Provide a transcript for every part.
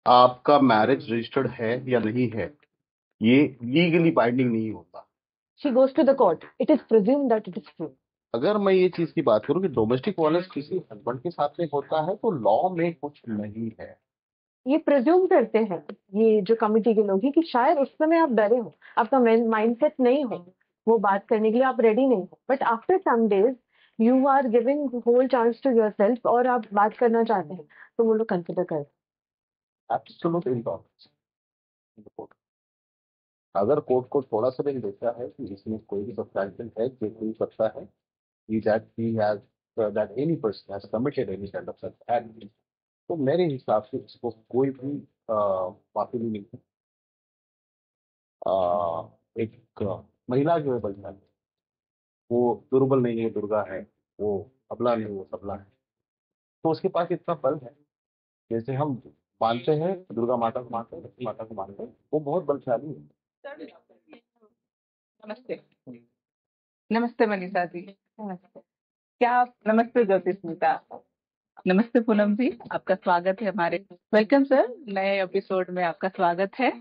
आपका marriage registered है या नहीं है, ये लीगली बाइंडिंग नहीं होता। She goes to the court. It is presumed that it is true. अगर मैं ये चीज की बात करूं कि डोमेस्टिक वायलेंस किसी हस्बैंड के साथ में होता है तो लॉ में कुछ नहीं है। ये प्रिज्यूम करते हैं ये जो कमिटी के लोग हैं कि शायद उस समय आप डरे हो, आपका माइंडसेट नहीं हो वो बात करने के लिए, आप रेडी नहीं हो, but after some days you are giving whole chance to yourself और आप बात करना चाहते हैं तो वो लोग कंसिडर करते एब्सोल्यूट इनटॉलरेंस। अगर कोर्ट को थोड़ा सा भी देखता है कि इसमें कोई भी सब्सटैंशियल है जो प्रूव करता है कि that he has that any person has committed any kind of such act, तो मेरे हिसाब से इसको कोई भी माफी नहीं मिलती। एक महिला जो है बलना है, वो दुर्बल नहीं है दुर्गा है, वो अबला नहीं वो सबला है, तो उसके पास इतना बल है। जैसे हम मानते हैं दुर्गा माता को मानते हैं, लक्ष्मी माता को मानते हैं, वो बहुत बलशाली है। नमस्ते। नमस्ते मनीषा जी। नमस्ते। क्या आप नमस्ते ज्योतिष्मिता। नमस्ते पूनम जी, आपका स्वागत है हमारे। वेलकम सर, नए एपिसोड में आपका स्वागत है।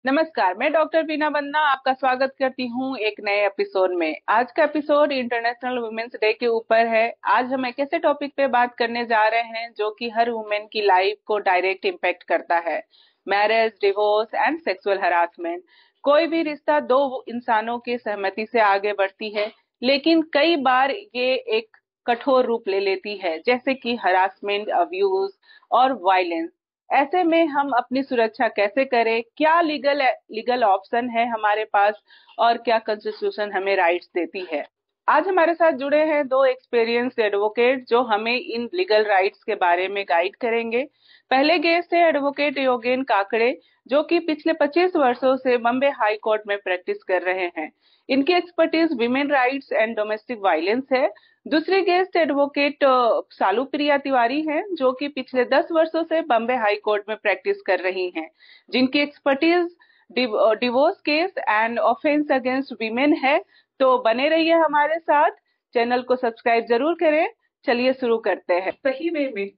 नमस्कार, मैं डॉक्टर बीना बन्ना आपका स्वागत करती हूँ एक नए एपिसोड में। आज का एपिसोड इंटरनेशनल वुमेन्स डे के ऊपर है। आज हम एक ऐसे टॉपिक पे बात करने जा रहे हैं जो कि हर वुमेन की लाइफ को डायरेक्ट इम्पैक्ट करता है, marriage, divorce and sexual harassment. कोई भी रिश्ता दो इंसानों की सहमति से आगे बढ़ती है, लेकिन कई बार ये एक कठोर रूप ले लेती है, जैसे कि हरासमेंट, अब्यूज और वायलेंस। ऐसे में हम अपनी सुरक्षा कैसे करें, क्या लीगल ऑप्शन है हमारे पास, और क्या कॉन्स्टिट्यूशन हमें राइट्स देती है। आज हमारे साथ जुड़े हैं दो एक्सपीरियंस्ड एडवोकेट जो हमें इन लीगल राइट्स के बारे में गाइड करेंगे। पहले गेस्ट है एडवोकेट योगेन काकड़े, जो कि पिछले 25 वर्षों से बॉम्बे हाई कोर्ट में प्रैक्टिस कर रहे हैं। इनकी expertise women rights and domestic violence है। दूसरी गेस्ट एडवोकेट सालू प्रिया तिवारी हैं, जो कि पिछले 10 वर्षों से बॉम्बे हाई कोर्ट में प्रैक्टिस कर रही हैं, जिनकी expertise divorce case and offence against women है। तो बने रहिए हमारे साथ, चैनल को सब्सक्राइब जरूर करें। चलिए शुरू करते हैं। सही वे में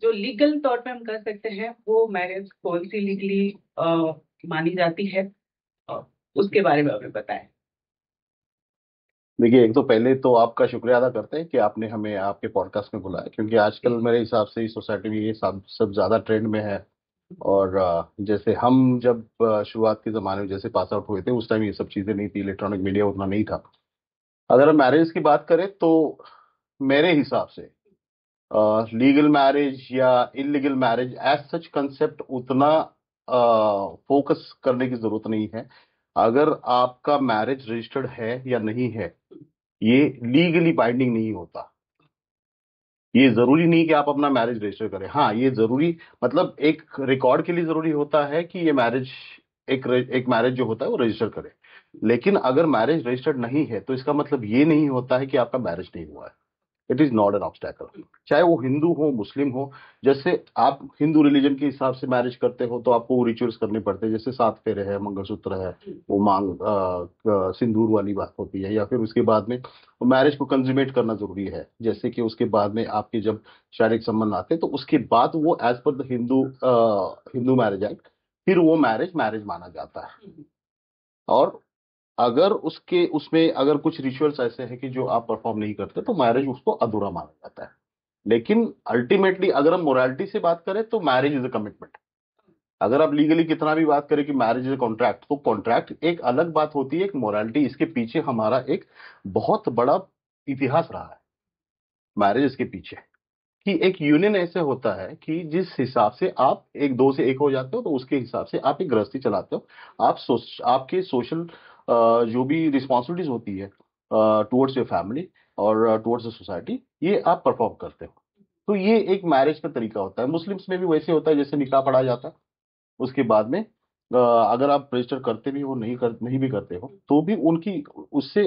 जो लीगल तौर पे हम कर सकते हैं, वो मैरिज कौन सी लीगली मानी जाती है, अ, उसके बारे में हमें बताएं। देखिए, एक तो पहले तो आपका शुक्रिया अदा करते हैं कि आपने हमें आपके पॉडकास्ट में बुलाया, क्योंकि आजकल मेरे हिसाब से इस सोसाइटी में ये सब ज्यादा ट्रेंड में है। और जैसे हम जब शुरुआत के जमाने में जैसे पास आउट हुए थे, उस टाइम ये सब चीजें नहीं थी, इलेक्ट्रॉनिक मीडिया उतना नहीं था। अगर हम मैरिज की बात करें तो मेरे हिसाब से लीगल मैरिज या illegal marriage as such concept उतना फोकस करने की जरूरत नहीं है। अगर आपका मैरिज रजिस्टर्ड है या नहीं है, ये लीगली बाइंडिंग नहीं होता। ये जरूरी नहीं कि आप अपना मैरिज रजिस्टर करें। हाँ, ये जरूरी मतलब एक रिकॉर्ड के लिए जरूरी होता है कि ये मैरिज एक मैरिज जो होता है वो रजिस्टर करे। लेकिन अगर मैरिज रजिस्टर्ड नहीं है तो इसका मतलब ये नहीं होता है कि आपका मैरिज नहीं हुआ है। It is not an obstacle, चाहे वो हिंदू हो मुस्लिम हो। जैसे आप हिंदू रिलीजन के हिसाब से मैरिज करते हो तो आपको रिचुअल्स करने पड़ते हैं, जैसे 7 फेरे है, मंगलसूत्र है, वो मांग सिंदूर वाली बात होती है, या फिर उसके बाद में मैरिज को कंज्यूमेट करना जरूरी है। जैसे कि उसके बाद में आपके जब शारीरिक संबंध आते हैं तो उसके बाद वो as per the Hindu marriage act फिर वो मैरिज मैरिज माना जाता है। और अगर उसके उसमें अगर कुछ रिचुअल्स ऐसे हैं कि जो आप परफॉर्म नहीं करते तो मैरिज उसको अधूरा माना जाता है। लेकिन अल्टीमेटली अगर हम मोरालिटी से बात करें तो मैरिज इज अ कमिटमेंट। अगर आप लीगली कितना भी बात करें कि मैरिज इज अ कॉन्ट्रैक्ट, तो कॉन्ट्रैक्ट एक अलग बात होती है, एक मोरालिटी इसके पीछे हमारा एक बहुत बड़ा इतिहास रहा है। मैरिज इसके पीछे कि एक यूनियन ऐसे होता है कि जिस हिसाब से आप एक दो से एक हो जाते हो तो उसके हिसाब से आप एक गृहस्थी चलाते हो। आपके सोशल जो भी रिस्पॉन्सिबिलिटीज होती है टुवर्ड्स योर फैमिली और टुवर्ड्स द सोसाइटी, ये आप परफॉर्म करते हो। तो ये एक मैरिज का तरीका होता है। मुस्लिम्स में भी वैसे होता है, जैसे निकाह पढ़ा जाता है। उसके बाद में अगर आप रजिस्टर करते भी हो नहीं भी करते हो तो भी उनकी उससे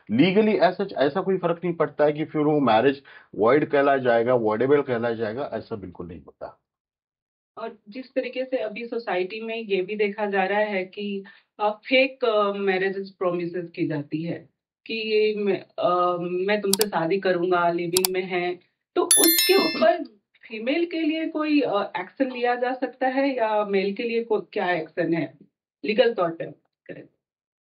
लीगली ऐसा ऐसा कोई फर्क नहीं पड़ता है कि फिर वो मैरिज वॉइड कहलाया जाएगा, वॉइडेबल कहलाया जाएगा, ऐसा बिल्कुल नहीं होता। और जिस तरीके से अभी सोसाइटी में ये भी देखा जा रहा है कि फेक मैरिजेस प्रोमिसेस की जाती है कि मैं तुमसे शादी करूंगा, लिविंग में है, तो उसके ऊपर फीमेल के लिए कोई एक्शन लिया जा सकता है या मेल के लिए क्या एक्शन है लीगल तौर पे करें?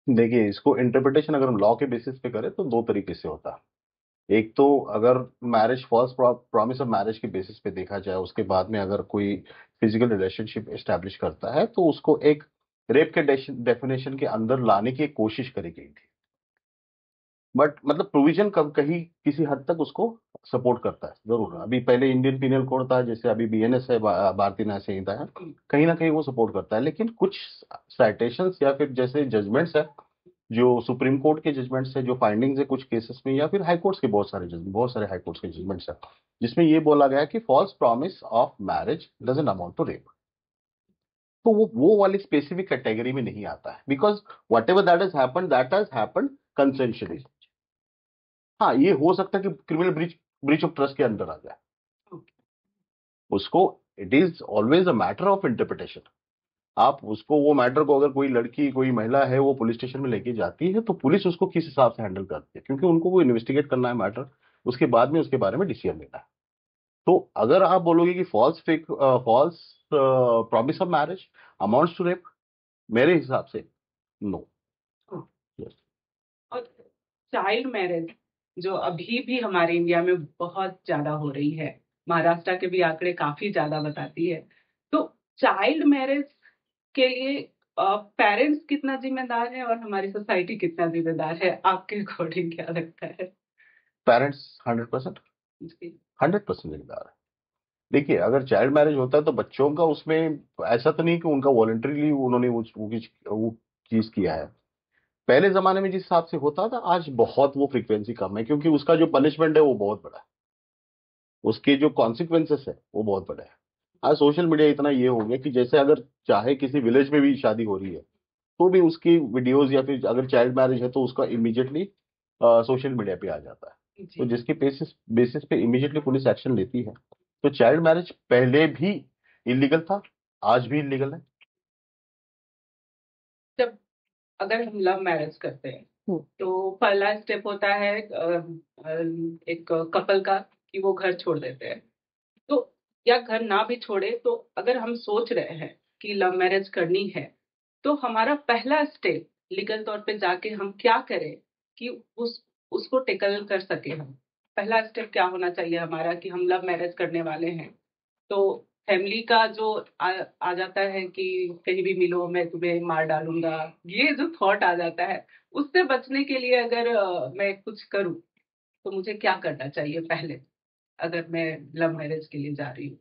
देखिए, इसको इंटरप्रिटेशन अगर हम लॉ के बेसिस पे करें तो दो तरीके से होता है। एक तो अगर marriage false promise of marriage के बेसिस पे देखा जाए, उसके बाद में अगर कोई फिजिकल रिलेशनशिप एस्टेब्लिश करता है तो उसको एक रेप के डेफिनेशन के अंदर लाने की एक कोशिश करी गई थी। बट मतलब प्रोविजन कब कहीं किसी हद तक उसको सपोर्ट करता है जरूर। अभी पहले इंडियन पिनल कोड था, जैसे अभी बीएनएस है, भारतीय न्याय संहिता है, कहीं ना कहीं वो सपोर्ट करता है। लेकिन कुछ साइटेशंस या फिर जैसे जजमेंट्स है, जो सुप्रीम कोर्ट के जजमेंट्स है, जो फाइंडिंग्स है कुछ केसेस में, या फिर हाई कोर्ट्स के बहुत सारे हाई कोर्ट्स के जजमेंट्स है, जिसमें ये बोला गया है कि false promise of marriage doesn't amount to rape. तो वो वाली स्पेसिफिक कैटेगरी में नहीं आता है, because whatever that has happened consensually. हाँ, ये हो सकता है कि criminal breach breach of trust के अंदर आ जाए उसको। It is always a matter of interpretation. आप उसको, वो मैटर को, अगर कोई लड़की कोई महिला है वो पुलिस स्टेशन में लेके जाती है तो पुलिस उसको किस हिसाब से हैंडल करती है, क्योंकि उनको वो इन्वेस्टिगेट करना है मैटर, उसके बाद में उसके बारे में डिसीजन लेना है। तो अगर आप बोलोगे कि false promise of marriage amounts to rape, मेरे हिसाब से नो। और चाइल्ड मैरिज जो अभी भी हमारे इंडिया में बहुत ज्यादा हो रही है, महाराष्ट्र के भी आंकड़े काफी ज्यादा बताती है। तो चाइल्ड मैरिज के लिए पेरेंट्स कितना जिम्मेदार है और हमारी सोसाइटी कितना जिम्मेदार है, आपके अकॉर्डिंग क्या लगता है? पेरेंट्स 100%, 100% जिम्मेदार है। देखिए, अगर चाइल्ड मैरिज होता है तो बच्चों का उसमें ऐसा तो नहीं कि उनका वॉलंटरीली उन्होंने वो चीज किया है। पहले जमाने में जिस हिसाब से होता था, आज बहुत वो फ्रीक्वेंसी कम है, क्योंकि उसका जो पनिशमेंट है वो बहुत बड़ा है, उसके जो कॉन्सिक्वेंसेस है वो बहुत बड़ा है। आज सोशल मीडिया इतना ये हो गया कि जैसे अगर चाहे किसी विलेज में भी शादी हो रही है तो भी उसकी वीडियोस, या फिर अगर चाइल्ड मैरिज है तो उसका इमीडिएटली सोशल मीडिया पे आ जाता है। तो जी। जिसके बेसिस बेसिस पे इमीडिएटली पुलिस एक्शन लेती है। तो चाइल्ड मैरिज पहले भी इलीगल था, आज भी इलीगल है। जब अगर हम लव मैरिज करते हैं हम्म, तो पहला स्टेप होता है एक कपल का कि वो घर छोड़ देते हैं। तो या घर ना भी छोड़े तो अगर हम सोच रहे हैं कि लव मैरिज करनी है तो हमारा पहला स्टेप लीगल तौर पे जाके हम क्या करें कि उसको टेकल कर सके हम? पहला स्टेप क्या होना चाहिए हमारा कि हम लव मैरिज करने वाले हैं? तो फैमिली का जो आ जाता है कि कहीं भी मिलो मैं तुम्हें मार डालूंगा, ये जो थॉट आ जाता है, उससे बचने के लिए अगर मैं कुछ करूं तो मुझे क्या करना चाहिए पहले, अगर मैं लव मैरिज के लिए जा रही हूँ?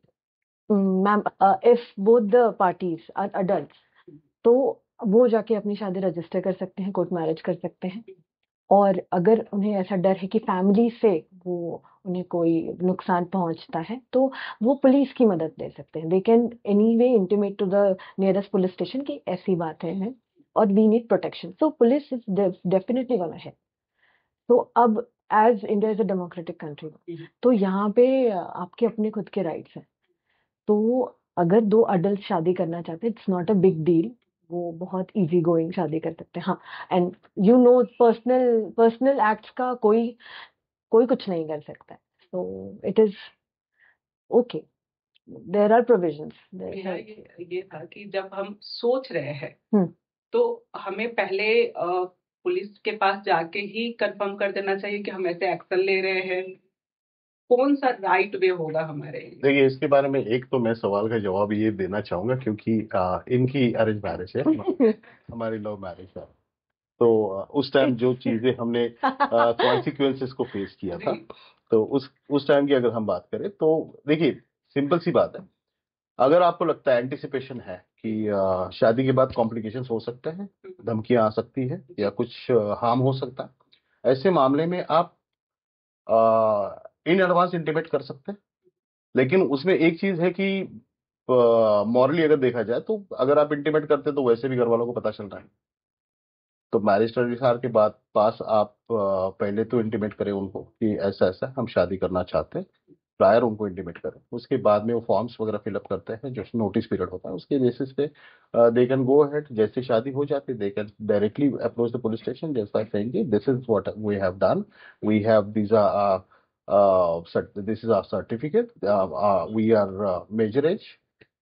Ma'am, if both the parties are adult तो वो जाके अपनी शादी रजिस्टर कर सकते हैं, कोर्ट मैरिज कर सकते हैं। और अगर उन्हें ऐसा डर है कि फैमिली से वो उन्हें कोई नुकसान पहुंचता है तो वो पुलिस की मदद ले सकते हैं। They can anyway intimate to the nearest police station कि ऐसी बातें हैं और we need protection, so police is definitely gonna है। तो अब as India is a democratic country, तो यहाँ पे आपके अपने खुद के राइट्स हैं। तो अगर दो अडल्ट शादी करना चाहते हैं, it's not a big deal, वो बहुत इजी गोइंग शादी कर सकते हैं। हाँ, and you know personal personal acts का कोई कोई कुछ नहीं कर सकता है, so it is okay, there are provisions मेरा ये था कि जब हम सोच रहे हैं हम्म तो हमें पहले पुलिस के पास जाके ही कंफर्म कर देना चाहिए कि हम ऐसे एक्शन ले रहे हैं। कौन सा राइट वे होगा हमारे लिए? देखिए, इसके बारे में एक तो मैं सवाल का जवाब ये देना चाहूंगा, क्योंकि इनकी अरेंज मैरिज है, हमारी लव मैरिज है। तो उस टाइम जो चीजें हमने कॉन्सिक्वेंसेस को फेस किया था, जी। तो उस टाइम की अगर हम बात करें तो देखिए, सिंपल सी बात है। अगर आपको लगता है, एंटिसिपेशन है कि शादी के बाद कॉम्प्लिकेशंस हो सकते हैं, धमकियां आ सकती है या कुछ हार्म हो सकता है, ऐसे मामले में आप इन एडवांस इंटीमेट कर सकते हैं। लेकिन उसमें एक चीज है कि मॉरली अगर देखा जाए तो अगर आप इंटीमेट करते हैं तो वैसे भी घर वालों को पता चल रहा है। तो मैरिज रजिस्ट्रार के बाद पास आप पहले तो इंटीमेट करें उनको कि ऐसा ऐसा हम शादी करना चाहते हैं, प्रायर उनको इंटीमेट करें। उसके बाद में वो फॉर्म्स वगैरह फिलअप करते हैं, जो नोटिस पीरियड होता है उसके बेसिस पे दे कैन गो अहेड। जैसे शादी हो जाती है, they can directly approach the police station, just by saying this is what we have done, we have these this is our certificate. We are major age,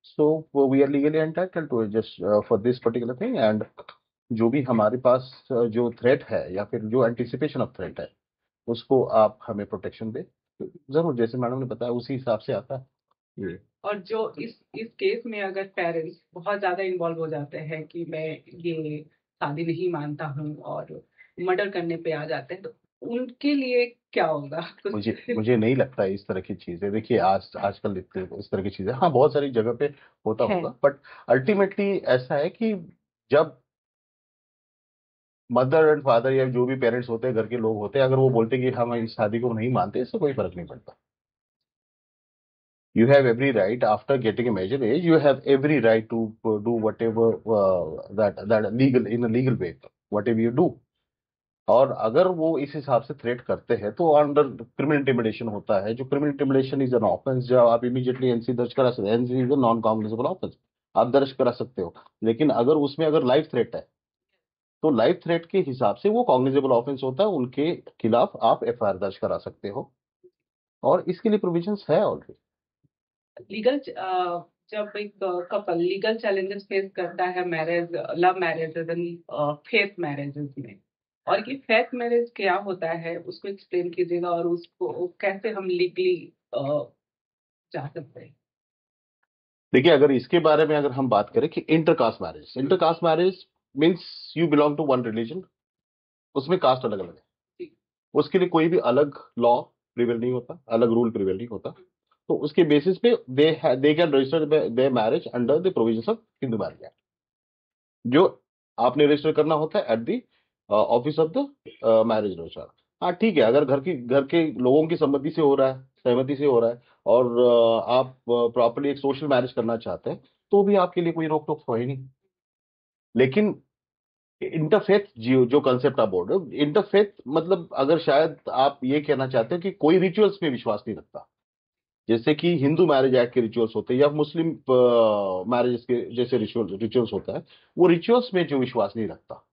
so we are legally entitled to just for this particular thing. And जो भी हमारे पास जो threat है या फिर जो anticipation of threat है उसको आप हमें प्रोटेक्शन दे, जरूर जैसे मैडम ने बताया उसी हिसाब से आता है ये। और जो इस केस में अगर पेरेंट्स बहुत ज्यादा इन्वॉल्व हो जाते हैं कि मैं ये शादी नहीं मानता हूँ और मर्डर करने पे आ जाते हैं, तो उनके लिए क्या होगा? मुझे नहीं लगता है इस तरह की चीजें। देखिए आजकल इस तरह की चीजें हाँ बहुत सारी जगह पे होता है। होगा, बट अल्टीमेटली ऐसा है कि जब मदर एंड फादर या जो भी पेरेंट्स होते हैं, घर के लोग होते हैं, अगर वो बोलते हैं कि हम इस शादी को नहीं मानते, इससे कोई फर्क नहीं पड़ता। You have every right after getting a major age. You have every right to do whatever that legal in a legal way, whatever you do. और अगर वो इस हिसाब से थ्रेट करते हैं तो अंडर क्रिमिनल इंटिमिडेशन होता है। जो criminal intimidation is an offence, जो आप इमीडिएटली एनसी दर्ज करा सकते हैं। NC is non cognizable offence, आप दर्ज करा सकते हो। लेकिन अगर उसमें अगर लाइफ थ्रेट है तो लाइफ थ्रेट के हिसाब से वो कॉग्निजेबल ऑफेंस होता है, उनके खिलाफ आप एफआईआर दर्ज करा सकते हो और इसके लिए प्रोविजंस है ऑलरेडी। लीगल जब एक कपल लीगल चैलेंजेस फेस करता है marriage, love marriages and faith marriages में, और ये फेथ मैरिज क्या होता है उसको एक्सप्लेन कीजिएगा, और उसको कैसे हम लीगली जा सकते हैं। देखिए अगर इसके बारे में अगर हम बात करें कि intercaste marriage means you belong to one religion, उसमें कास्ट अलग अलग है, उसके लिए कोई भी अलग लॉ प्रिवेल नहीं होता, अलग रूल प्रिवेल नहीं होता। तो उसके बेसिस पे they can register there marriage under the provisions of Hindu marriage act, जो आपने रजिस्टर करना होता है at the office of the marriage registrar. हाँ ठीक है, अगर घर के लोगों की सम्मति से हो रहा है, सहमति से हो रहा है और आप प्रॉपर्ली एक सोशल मैरिज करना चाहते हैं तो भी आपके लिए कोई रोक टोक हो ही नहीं। लेकिन इंटरफेथ जो कंसेप्ट आप बोल रहे हो, इंटरफेथ मतलब अगर शायद आप ये कहना चाहते हो कि कोई रिचुअल्स में विश्वास नहीं रखता, जैसे कि हिंदू मैरिज एक्ट के रिचुअल्स होते हैं या मुस्लिम मैरिज के जैसे रिचुअल्स होता है, वो रिचुअल्स में जो विश्वास नहीं रखता,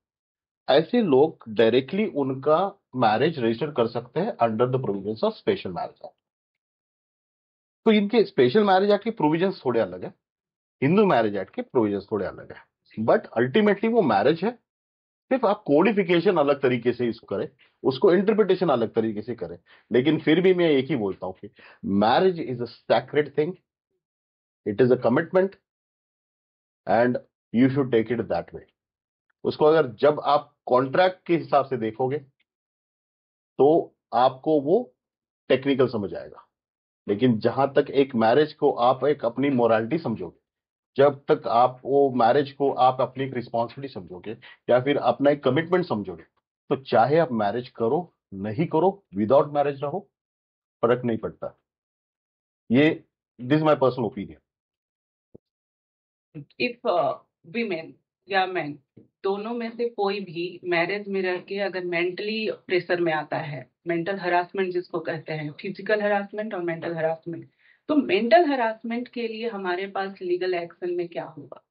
ऐसे लोग डायरेक्टली उनका मैरिज रजिस्टर कर सकते हैं under the provisions of special marriage act. तो इनके स्पेशल मैरिज एक्ट के प्रोविजंस थोड़े अलग है, हिंदू मैरिज एक्ट के प्रोविजंस थोड़े अलग है, बट अल्टीमेटली वो मैरिज है। सिर्फ आप कोडिफिकेशन अलग तरीके से इसको करें, उसको इंटरप्रिटेशन अलग तरीके से करें, लेकिन फिर भी मैं एक ही बोलता हूं कि marriage is a sacred thing, it is a commitment and you should take it that way. उसको अगर जब आप कॉन्ट्रैक्ट के हिसाब से देखोगे तो आपको वो टेक्निकल समझ आएगा, लेकिन जहां तक एक मैरिज को आप एक अपनी मोरालिटी समझोगे, जब तक आप वो मैरिज को आप अपनी एक रिस्पॉन्सिबिलिटी समझोगे या फिर अपना एक कमिटमेंट समझोगे, तो चाहे आप मैरिज करो नहीं करो, विदाउट मैरिज रहो, फर्क नहीं पड़ता। ये this my personal opinion. If women या मैन दोनों में से कोई भी मैरिज में रह के अगर मेंटली प्रेशर में आता है, मेंटल हरासमेंट जिसको कहते हैं, फिजिकल हरासमेंट और मेंटल हरासमेंट, तो मेंटल हरासमेंट के लिए हमारे पास लीगल एक्शन में क्या होगा?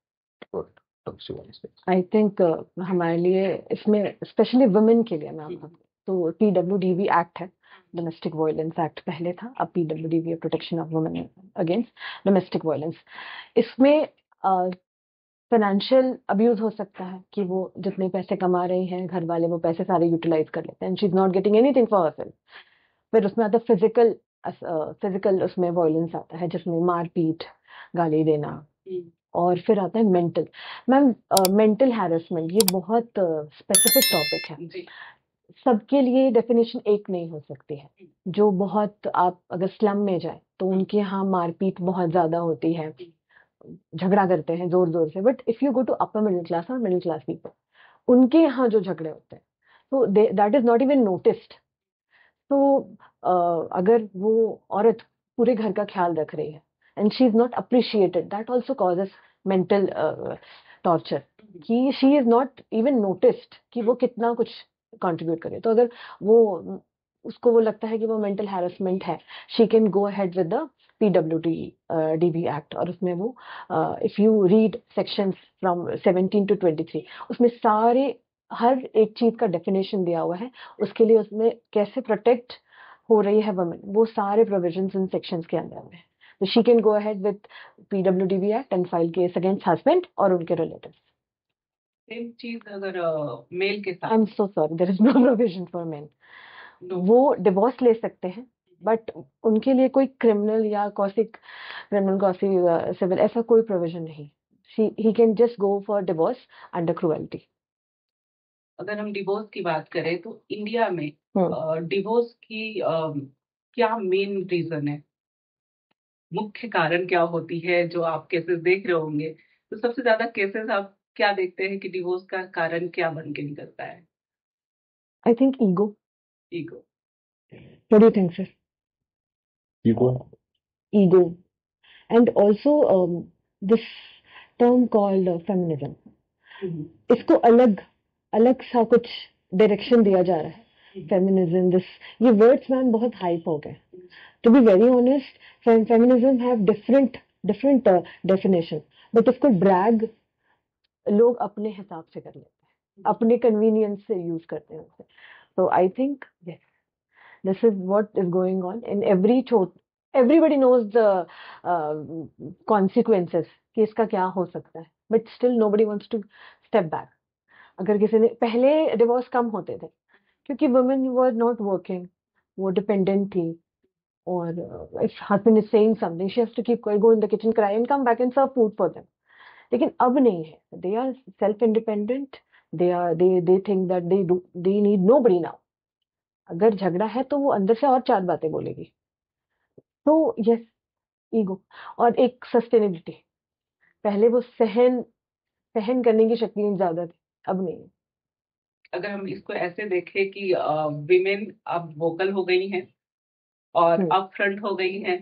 आई थिंक हमारे लिए इसमें स्पेशली वुमेन के लिए मैम तो PWDV एक्ट है, डोमेस्टिक वायलेंस एक्ट पहले था, अब PWDV protection of women against domestic violence. इसमें फाइनेंशियल अब्यूज हो सकता है कि वो जितने पैसे कमा रही हैं घर वाले वो पैसे सारे यूटिलाइज कर लेते हैं, she is not getting anything for herself. फिर उसमें आता है फिजिकल उसमें वायलेंस आता है जिसमें मारपीट, गाली देना, और फिर आता है मेंटल। मैम मेंटल हैरेसमेंट ये बहुत स्पेसिफिक टॉपिक है, सबके लिए डेफिनेशन एक नहीं हो सकती है। जो बहुत आप अगर स्लम में जाए तो उनके यहाँ मारपीट बहुत ज्यादा होती है, झगड़ा करते हैं जोर जोर से, but if you go to upper middle class और मिडिल क्लास पीपल, उनके यहाँ जो झगड़े होते हैं तो that is not even noticed. तो अगर वो औरत पूरे घर का ख्याल रख रही है and she is not appreciated, that also causes mental torture, कि she is not even noticed कि वो कितना कुछ कंट्रीब्यूट करे। तो अगर वो उसको वो लगता है कि वो मेंटल हैरेसमेंट है, she can go ahead with the PWDV act, और उसमें वो if you read sections from 17 to 23 उसमें सारे हर एक चीज का डेफिनेशन दिया हुआ है, उसके लिए उसमें कैसे प्रोटेक्ट हो रही है वुमेन, वो सारे प्रोविजंस इन सेक्शंस के अंदर में है। तो she can go ahead with PWDB act and file case against husband और उनके रिलेटिव्स। सेम चीज अगर मेल के आई साथ, am so sorry, there is no provision for men. वो डिवोर्स ले सकते हैं, बट उनके लिए कोई क्रिमिनल या कॉसिक क्रिमिनल कॉसिक सिविल ऐसा कोई प्रोविजन नहीं। He can just go for divorce under cruelty. अगर हम डिवोर्स की बात करें तो इंडिया में डिवोर्स की क्या मेन रीजन है, मुख्य कारण क्या होती है? जो आप केसेस देख रहे होंगे तो सबसे ज्यादा केसेस आप क्या देखते हैं कि डिवोर्स का कारण क्या बन के निकलता है? I think ego. Ego. What do you think sir? Ego. Ego and also this term called feminism, इसको अलग अलग सा कुछ डायरेक्शन दिया जा रहा है। फेमिनिज्म, दिस, ये वर्ड्स मैम बहुत हाइप हो गए। To be very honest, feminism have different different definition, but इसको ड्रैग लोग अपने हिसाब से कर लेते हैं, अपने कन्वीनियंस से यूज करते हैं उसे। तो I think yes, this is what is going on in every छोट, एवरीबडी नोज द कॉन्सिक्वेंसेस कि इसका क्या हो सकता है, but still nobody wants to step back. अगर किसी ने, पहले डिवोर्स कम होते थे क्योंकि वुमेन वर नॉट वर्किंग, वो डिपेंडेंट थी, और if husband is saying something, she has to keep going, go in the kitchen, cry and come back and serve food for them. लेकिन अब नहीं है, they are self independent, they think that they need nobody now। अगर झगड़ा है तो वो अंदर से और चार बातें बोलेगी। तो यस, ईगो और एक सस्टेनेबिलिटी। पहले वो सहन सहन करने की शक्ति ज्यादा थी, अब नहीं है। अगर हम इसको ऐसे देखें कि विमेन अब वोकल हो गई हैं और अप फ्रंट हो गई हैं,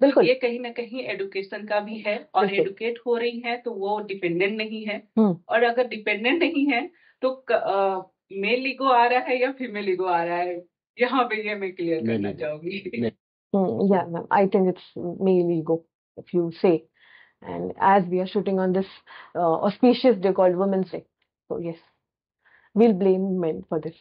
बिल्कुल, ये कहीं ना कहीं एडुकेशन का भी है, और बिल्कुल। एडुकेट हो रही है तो वो डिपेंडेंट नहीं है। हम्म, और अगर डिपेंडेंट नहीं है तो मेल ईगो आ रहा है या फीमेल ईगो आ रहा है, यहाँ पे ये मैं क्लियर Male करना ego. चाहूंगी। yeah, ma'am, I think it's male ego, if you say. And as we are shooting on this auspicious day called Women's Day, so yes, we'll blame men for this.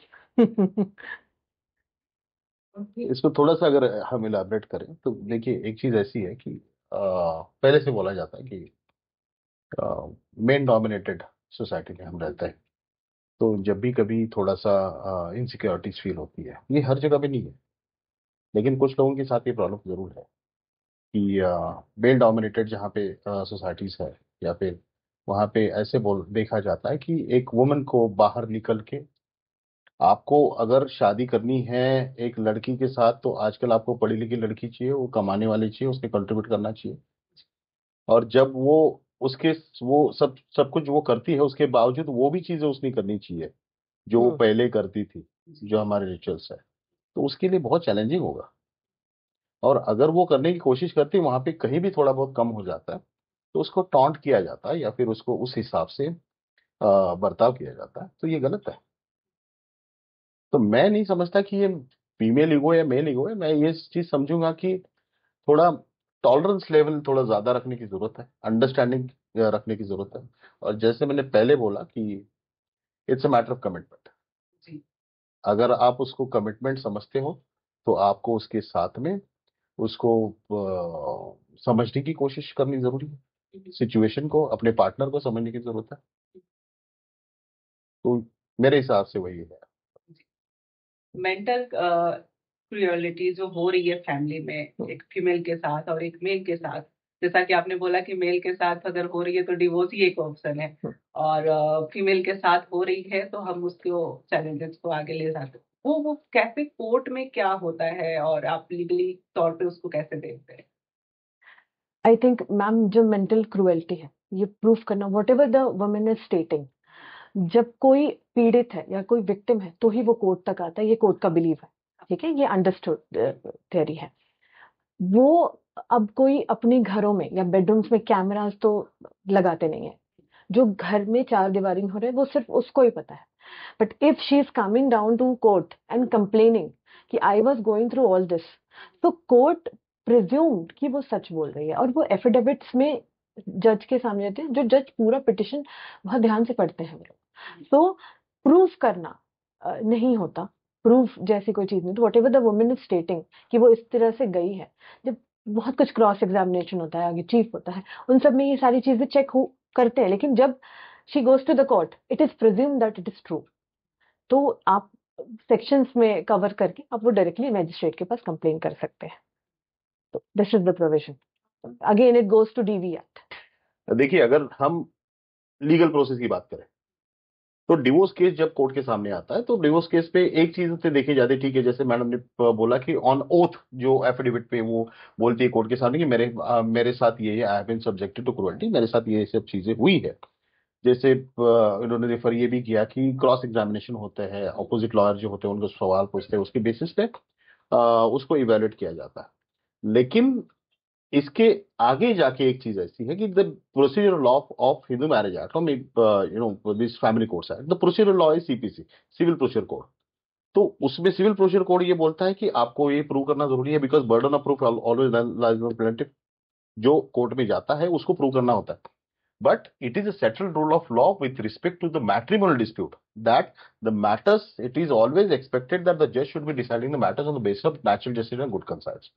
इसको थोड़ा सा अगर हम elaborate करें तो देखिए, एक चीज ऐसी है कि पहले से बोला जाता है कि मेन डोमिनेटेड सोसाइटी में हम रहते हैं, तो जब भी कभी थोड़ा सा इनसिक्योरिटीज फील होती है, ये हर जगह पे नहीं है, लेकिन कुछ लोगों के साथ ये प्रॉब्लम जरूर है कि मेल डोमिनेटेड जहाँ पे सोसाइटीज है, या फिर वहाँ पे ऐसे बोल देखा जाता है कि एक वुमन को बाहर निकल के, आपको अगर शादी करनी है एक लड़की के साथ, तो आजकल आपको पढ़ी लिखी लड़की चाहिए, वो कमाने वाली चाहिए, उसने कंट्रीब्यूट करना चाहिए। और जब वो उसके वो सब सब कुछ वो करती है, उसके बावजूद वो भी चीजें उसने करनी चाहिए जो वो पहले करती थी, जो हमारे रिचुअल्स है, तो उसके लिए बहुत चैलेंजिंग होगा। और अगर वो करने की कोशिश करती है, वहां पे कहीं भी थोड़ा बहुत कम हो जाता है, तो उसको टॉन्ट किया जाता है, या फिर उसको उस हिसाब से बर्ताव किया जाता है, तो ये गलत है। तो मैं नहीं समझता कि ये फीमेल ईगो या मेल ईगो है। मैं ये चीज समझूंगा कि थोड़ा टॉलरेंस लेवल थोड़ा ज्यादा रखने की जरूरत है, अंडरस्टैंडिंग रखने की जरूरत है। और जैसे मैंने पहले बोला कि it's a matter of commitment. जी। अगर आप उसको कमिटमेंट समझते हो, तो आपको उसके साथ में उसको समझने की कोशिश करनी जरूरी है, सिचुएशन को, अपने पार्टनर को समझने की जरूरत है। तो मेरे हिसाब से वही है। मेंटल क्रूरलिटी जो हो रही है फैमिली में, एक फीमेल के साथ और एक मेल के साथ, जैसा कि आपने बोला कि मेल के साथ अगर हो रही है तो डिवोर्स ही एक ऑप्शन है, और फीमेल के साथ हो रही है तो हम उसको चैलेंजेस को आगे ले जाते हैं। वो कैसे कोर्ट में क्या होता है और आप लीगली तौर पे उसको कैसे देखते हैं? आई थिंक मैम, जो मेंटल क्रुएल्टी है, ये प्रूफ करना, what ever the women is स्टेटिंग, जब कोई पीड़ित है या कोई विक्टिम है तो ही वो कोर्ट तक आता है, ये कोर्ट का बिलीव है। ठीक है, ये अंडरस्टूड थियरी है। वो अब कोई अपने घरों में या बेडरूम्स में कैमरास तो लगाते नहीं है, जो घर में चार दीवारी हो रहे हैं वो सिर्फ उसको ही पता है। But if she is coming down to court and complaining कि I was going through all this, तो कोर्ट प्रिज्यूम्ड कि वो सच बोल रही है, और वो एफिडेविट्स में जज के सामने रहते हैं, जो जज पूरा पिटिशन बहुत ध्यान से पढ़ते हैं वो लोग। तो प्रूफ करना नहीं होता, प्रूफ जैसी कोई चीज नहीं, तो what ever the woman is स्टेटिंग कि वो इस तरह से गई है, जब बहुत कुछ क्रॉस एग्जामिनेशन होता है, आगे चीफ होता है, उन सब में ये सारी चीजें चेक हो करते हैं, लेकिन जब she goes to the court it is presume that it is true, तो आप सेक्शंस में कवर करके आप वो डायरेक्टली मैजिस्ट्रेट के पास कंप्लेन कर सकते हैं। तो this is the provision, again it goes to DV act. देखिए, अगर हम लीगल प्रोसेस की बात करें तो डिवोर्स केस जब कोर्ट के सामने आता है तो डिवोर्स केस पे एक चीज से देखी जाती है, ठीक है, जैसे मैडम ने बोला कि ऑन ओथ जो एफिडेविट पे वो बोलती है कोर्ट के सामने कि मेरे साथ ये I have been subjected to cruelty, मेरे साथ ये सब चीजें हुई है। जैसे इन्होंने रेफर ये भी किया कि क्रॉस एग्जामिनेशन होते हैं, अपोजिट लॉयर जो होते हैं उनको सवाल पूछते हैं, उसके बेसिस पे उसको इवेलुएट किया जाता है। लेकिन इसके आगे जाके एक चीज ऐसी है कि the procedure law of Hindu marriage act, this family courts act, the procedure law is CPC, civil procedure code. तो उसमें सिविल प्रोसीजर कोड ये बोलता है कि आपको ये प्रूव करना जरूरी है, because burden of proof always lies on plaintiff. जो कोर्ट में जाता है उसको प्रूव करना होता है, but it is a settled rule of law with respect to the matrimonial dispute that the matters, it is always expected that the जज should be deciding the matters on the basis of natural justice and good conscience.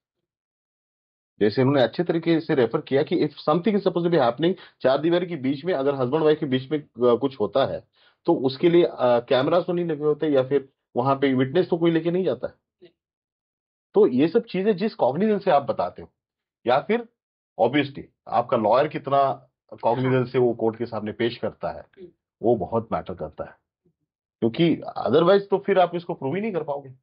जैसे उन्होंने अच्छे तरीके से refer किया कि if something is suppose to be happening, चार दीवारी के बीच में अगर हस्बैंड वाइफ के बीच में कुछ होता है तो उसके लिए कैमरास तो नहीं लगे होते, या फिर वहां पे विटनेस तो कोई लेके नहीं जाता है। तो ये सब चीजें जिस कॉग्निजेंस से आप बताते हो, या फिर ऑब्वियसली आपका लॉयर कितना कॉग्निजेंस से वो कोर्ट के सामने पेश करता है, वो बहुत मैटर करता है, क्योंकि अदरवाइज तो फिर आप इसको प्रूव ही नहीं कर पाओगे।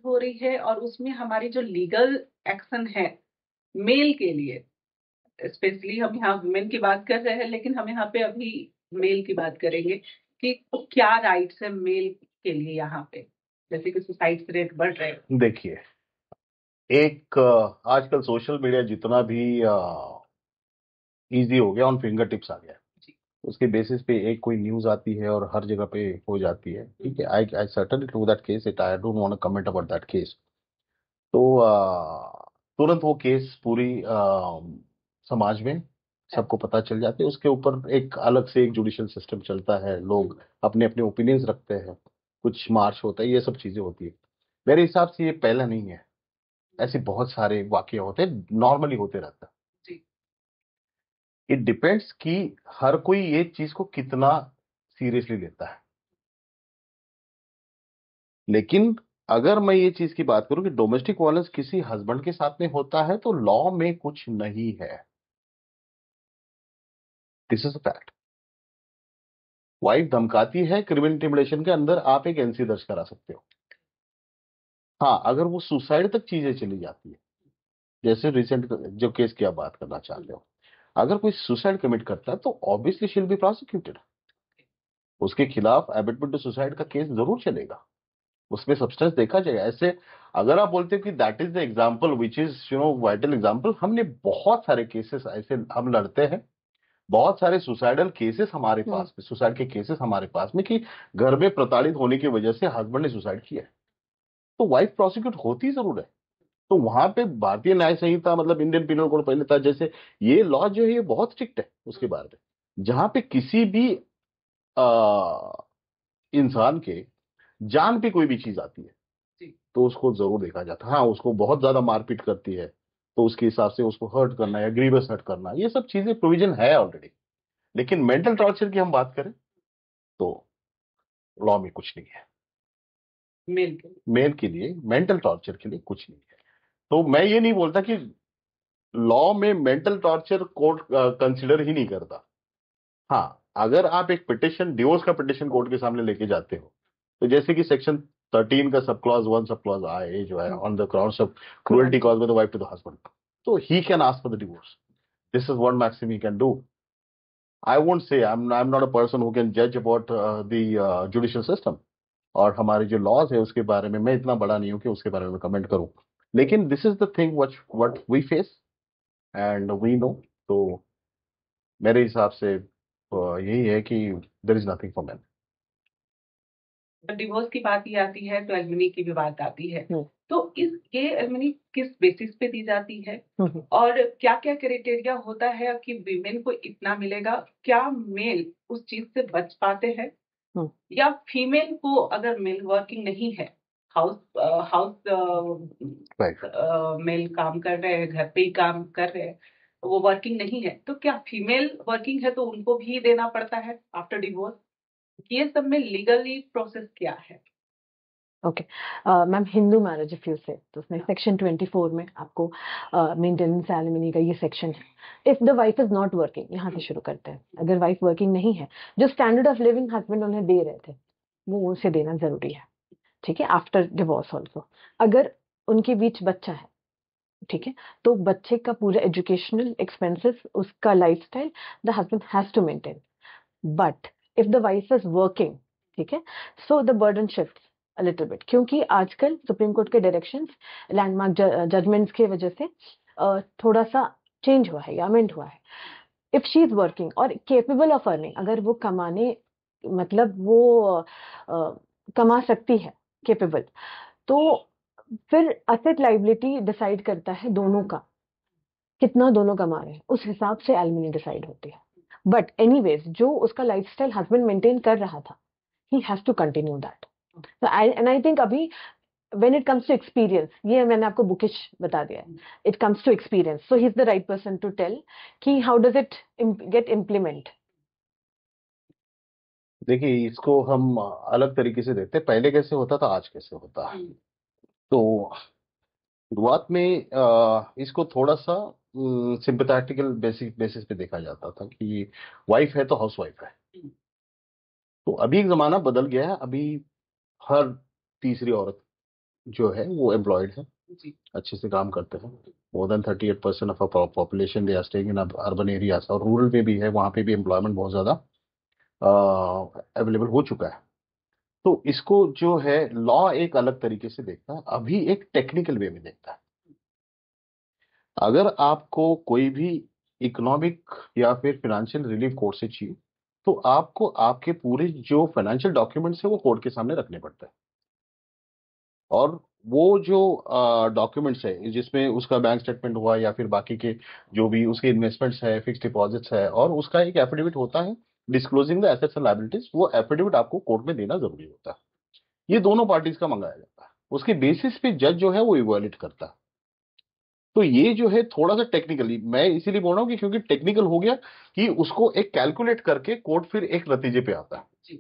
हो रही है और उसमें हमारी जो लीगल एक्शन है मेल के लिए, स्पेशली हम यहाँ वुमेन की बात कर रहे हैं, लेकिन हम यहाँ पे अभी मेल की बात करेंगे कि क्या राइट्स है मेल के लिए यहाँ पे, जैसे कि सुसाइड रेट बढ़ रहे हैं। देखिए, एक आजकल सोशल मीडिया जितना भी इजी हो गया, ऑन फिंगर टिप्स आ गया, उसके बेसिस पे एक कोई न्यूज आती है और हर जगह पे हो जाती है, ठीक है। I I certainly do that case, it I don't want to comment about that case. तो तुरंत वो केस पूरी समाज में सबको पता चल जाती है, उसके ऊपर एक अलग से एक जुडिशियल सिस्टम चलता है, लोग अपने अपने ओपिनियंस रखते हैं, कुछ मार्च होता है, ये सब चीजें होती है। मेरे हिसाब से ये पहला नहीं है, ऐसे बहुत सारे वाकये होते हैं, नॉर्मली होते रहता है। इट डिपेंड्स कि हर कोई ये चीज को कितना सीरियसली लेता है। लेकिन अगर मैं ये चीज की बात करूं कि डोमेस्टिक वायलेंस किसी हस्बैंड के साथ में होता है तो लॉ में कुछ नहीं है, this is a fact. Wife धमकाती है, क्रिमिनल इंटिमिडेशन के अंदर आप एक एनसी दर्ज करा सकते हो। हाँ, अगर वो सुसाइड तक चीजें चली जाती है, जैसे रिसेंट जो केस की आप बात करना चाहते हो, अगर कोई सुसाइड कमिट करता है तो ऑब्वियसली शील बी प्रोसिक्यूटेड, उसके खिलाफ एबेटमेंट टू सुसाइड का केस जरूर चलेगा, उसमें सब्सटेंस देखा जाएगा। ऐसे अगर आप बोलते हो कि that is the example which is vital example, हमने बहुत सारे केसेस ऐसे हम लड़ते हैं, बहुत सारे सुसाइडल केसेस हमारे पास में, सुसाइड के केसेस हमारे पास में, कि घर में प्रताड़ित होने की वजह से हस्बैंड ने सुसाइड किया है, तो वाइफ प्रोसिक्यूट होती जरूर है। तो वहां पे भारतीय न्याय संहिता, मतलब इंडियन पिनल कोड पहले था, जैसे ये लॉ जो है ये बहुत स्ट्रिक्ट है उसके बारे में, जहां पे किसी भी इंसान के जान पे कोई भी चीज आती है तो उसको जरूर देखा जाता है। हाँ, उसको बहुत ज्यादा मारपीट करती है तो उसके हिसाब से उसको हर्ट करना या ग्रीवस हर्ट करना, ये सब चीजें प्रोविजन है ऑलरेडी। लेकिन मेंटल टॉर्चर की हम बात करें तो लॉ में कुछ नहीं है, मेल के लिए मेंटल टॉर्चर के लिए कुछ नहीं है। तो मैं ये नहीं बोलता कि लॉ में मेंटल टॉर्चर कोर्ट कंसिडर ही नहीं करता। हाँ, अगर आप एक पिटिशन, डिवोर्स का पिटिशन कोर्ट के सामने लेके जाते हो, तो जैसे कि सेक्शन 13 का सब क्लॉज 1 सब क्लॉज आए जो है, on the grounds of cruelty cause by the wife to the husband, तो he can ask for the divorce, this is what maxim he can do. I won't say, I am not a person who can जज about the judicial system, और हमारे जो laws है उसके बारे में मैं इतना बड़ा नहीं हूं कि उसके बारे में कमेंट करूं। लेकिन this is the thing what we face and we know. तो मेरे हिसाब से यही है कि there is nothing for man. Divorce की बात ही आती है तो एलिमनी की भी बात आती है, तो ये एलिमनी किस बेसिस पे दी जाती है और क्या क्या क्राइटेरिया होता है कि वीमेन को इतना मिलेगा, क्या मेल उस चीज से बच पाते हैं? हम्म, या फीमेल को अगर मेल वर्किंग नहीं है, हाउस हाउस राइट। मेल काम कर रहे हैं, घर पे ही काम कर रहे हैं, वो वर्किंग नहीं है, तो क्या फीमेल वर्किंग है तो उनको भी देना पड़ता है आफ्टर डिवोर्स? ये सब में लीगली प्रोसेस क्या है? Okay ma'am, Hindu marriage if you से तो उसमें सेक्शन 24 में आपको मेंटेनेंस एलिमनी का ये सेक्शन है। If the wife is not working, यहाँ से शुरू करते हैं। अगर वाइफ वर्किंग नहीं है, जो स्टैंडर्ड ऑफ लिविंग हस्बैंड उन्हें दे रहे थे वो उसे देना जरूरी है, ठीक है, आफ्टर डिवोर्स ऑल्सो। अगर उनके बीच बच्चा है, ठीक है, तो बच्चे का पूरा एजुकेशनल एक्सपेंसेस, उसका lifestyle the husband has to maintain. But if the wife is working, ठीक है, so the burden shift a little bit, क्योंकि आजकल सुप्रीम कोर्ट के डायरेक्शंस, लैंडमार्क जजमेंट्स की वजह से थोड़ा सा चेंज हुआ है या अमेंड हुआ है। इफ शी इज वर्किंग और केपेबल ऑफ अर्निंग, अगर वो कमाने, मतलब वो कमा सकती है, केपेबल, तो फिर असेट लाइबिलिटी डिसाइड करता है दोनों का, कितना दोनों कमा रहे हैं, उस हिसाब से एलिमिनी डिसाइड होती है। बट एनीवेज, जो उसका लाइफस्टाइल हस्बैंड मेंटेन कर रहा था, he has to continue that. And I think अभी when it comes to experience, ये मैंने आपको बुकिश बता दिया है, it comes to experience, so he's the right person to tell कि how does it get implement. देखिए, इसको हम अलग तरीके से देखते हैं, पहले कैसे होता था, आज कैसे होता है। तो शुरुआत में इसको थोड़ा सा सिंपैथेटिकल बेसिस पे देखा जाता था कि वाइफ है तो हाउस वाइफ है। तो अभी एक जमाना बदल गया है। अभी हर तीसरी औरत जो है वो एम्प्लॉयड है, जी। अच्छे से काम करते हैं। More than 38% of population they are staying in urban areas, और रूरल में भी है, वहाँ पे भी एम्प्लॉयमेंट बहुत ज़्यादा अवेलेबल हो चुका है। तो इसको जो है लॉ एक अलग तरीके से देखता है, अभी एक टेक्निकल वे में देखता है। अगर आपको कोई भी इकोनॉमिक या फिर फाइनेंशियल रिलीफ कोर्ट से चाहिए, तो आपको आपके पूरे जो फाइनेंशियल डॉक्यूमेंट्स है वो कोर्ट के सामने रखने पड़ते हैं। और वो जो डॉक्यूमेंट्स है, जिसमें उसका बैंक स्टेटमेंट हुआ या फिर बाकी के जो भी उसके इन्वेस्टमेंट्स है, फिक्स डिपॉजिट्स है, और उसका एक एफिडेविट होता है disclosing the assets and liabilities, वो एफिडेविट आपको कोर्ट में देना जरूरी होता है। ये दोनों पार्टीज का मंगाया जाता है, उसके बेसिस पे जज जो है वो इवेल्युएट करता है। तो ये जो है थोड़ा सा टेक्निकली, मैं इसीलिए बोल रहा हूँ कि क्योंकि टेक्निकल हो गया कि उसको एक कैलकुलेट करके कोर्ट फिर एक नतीजे पे आता है। जी।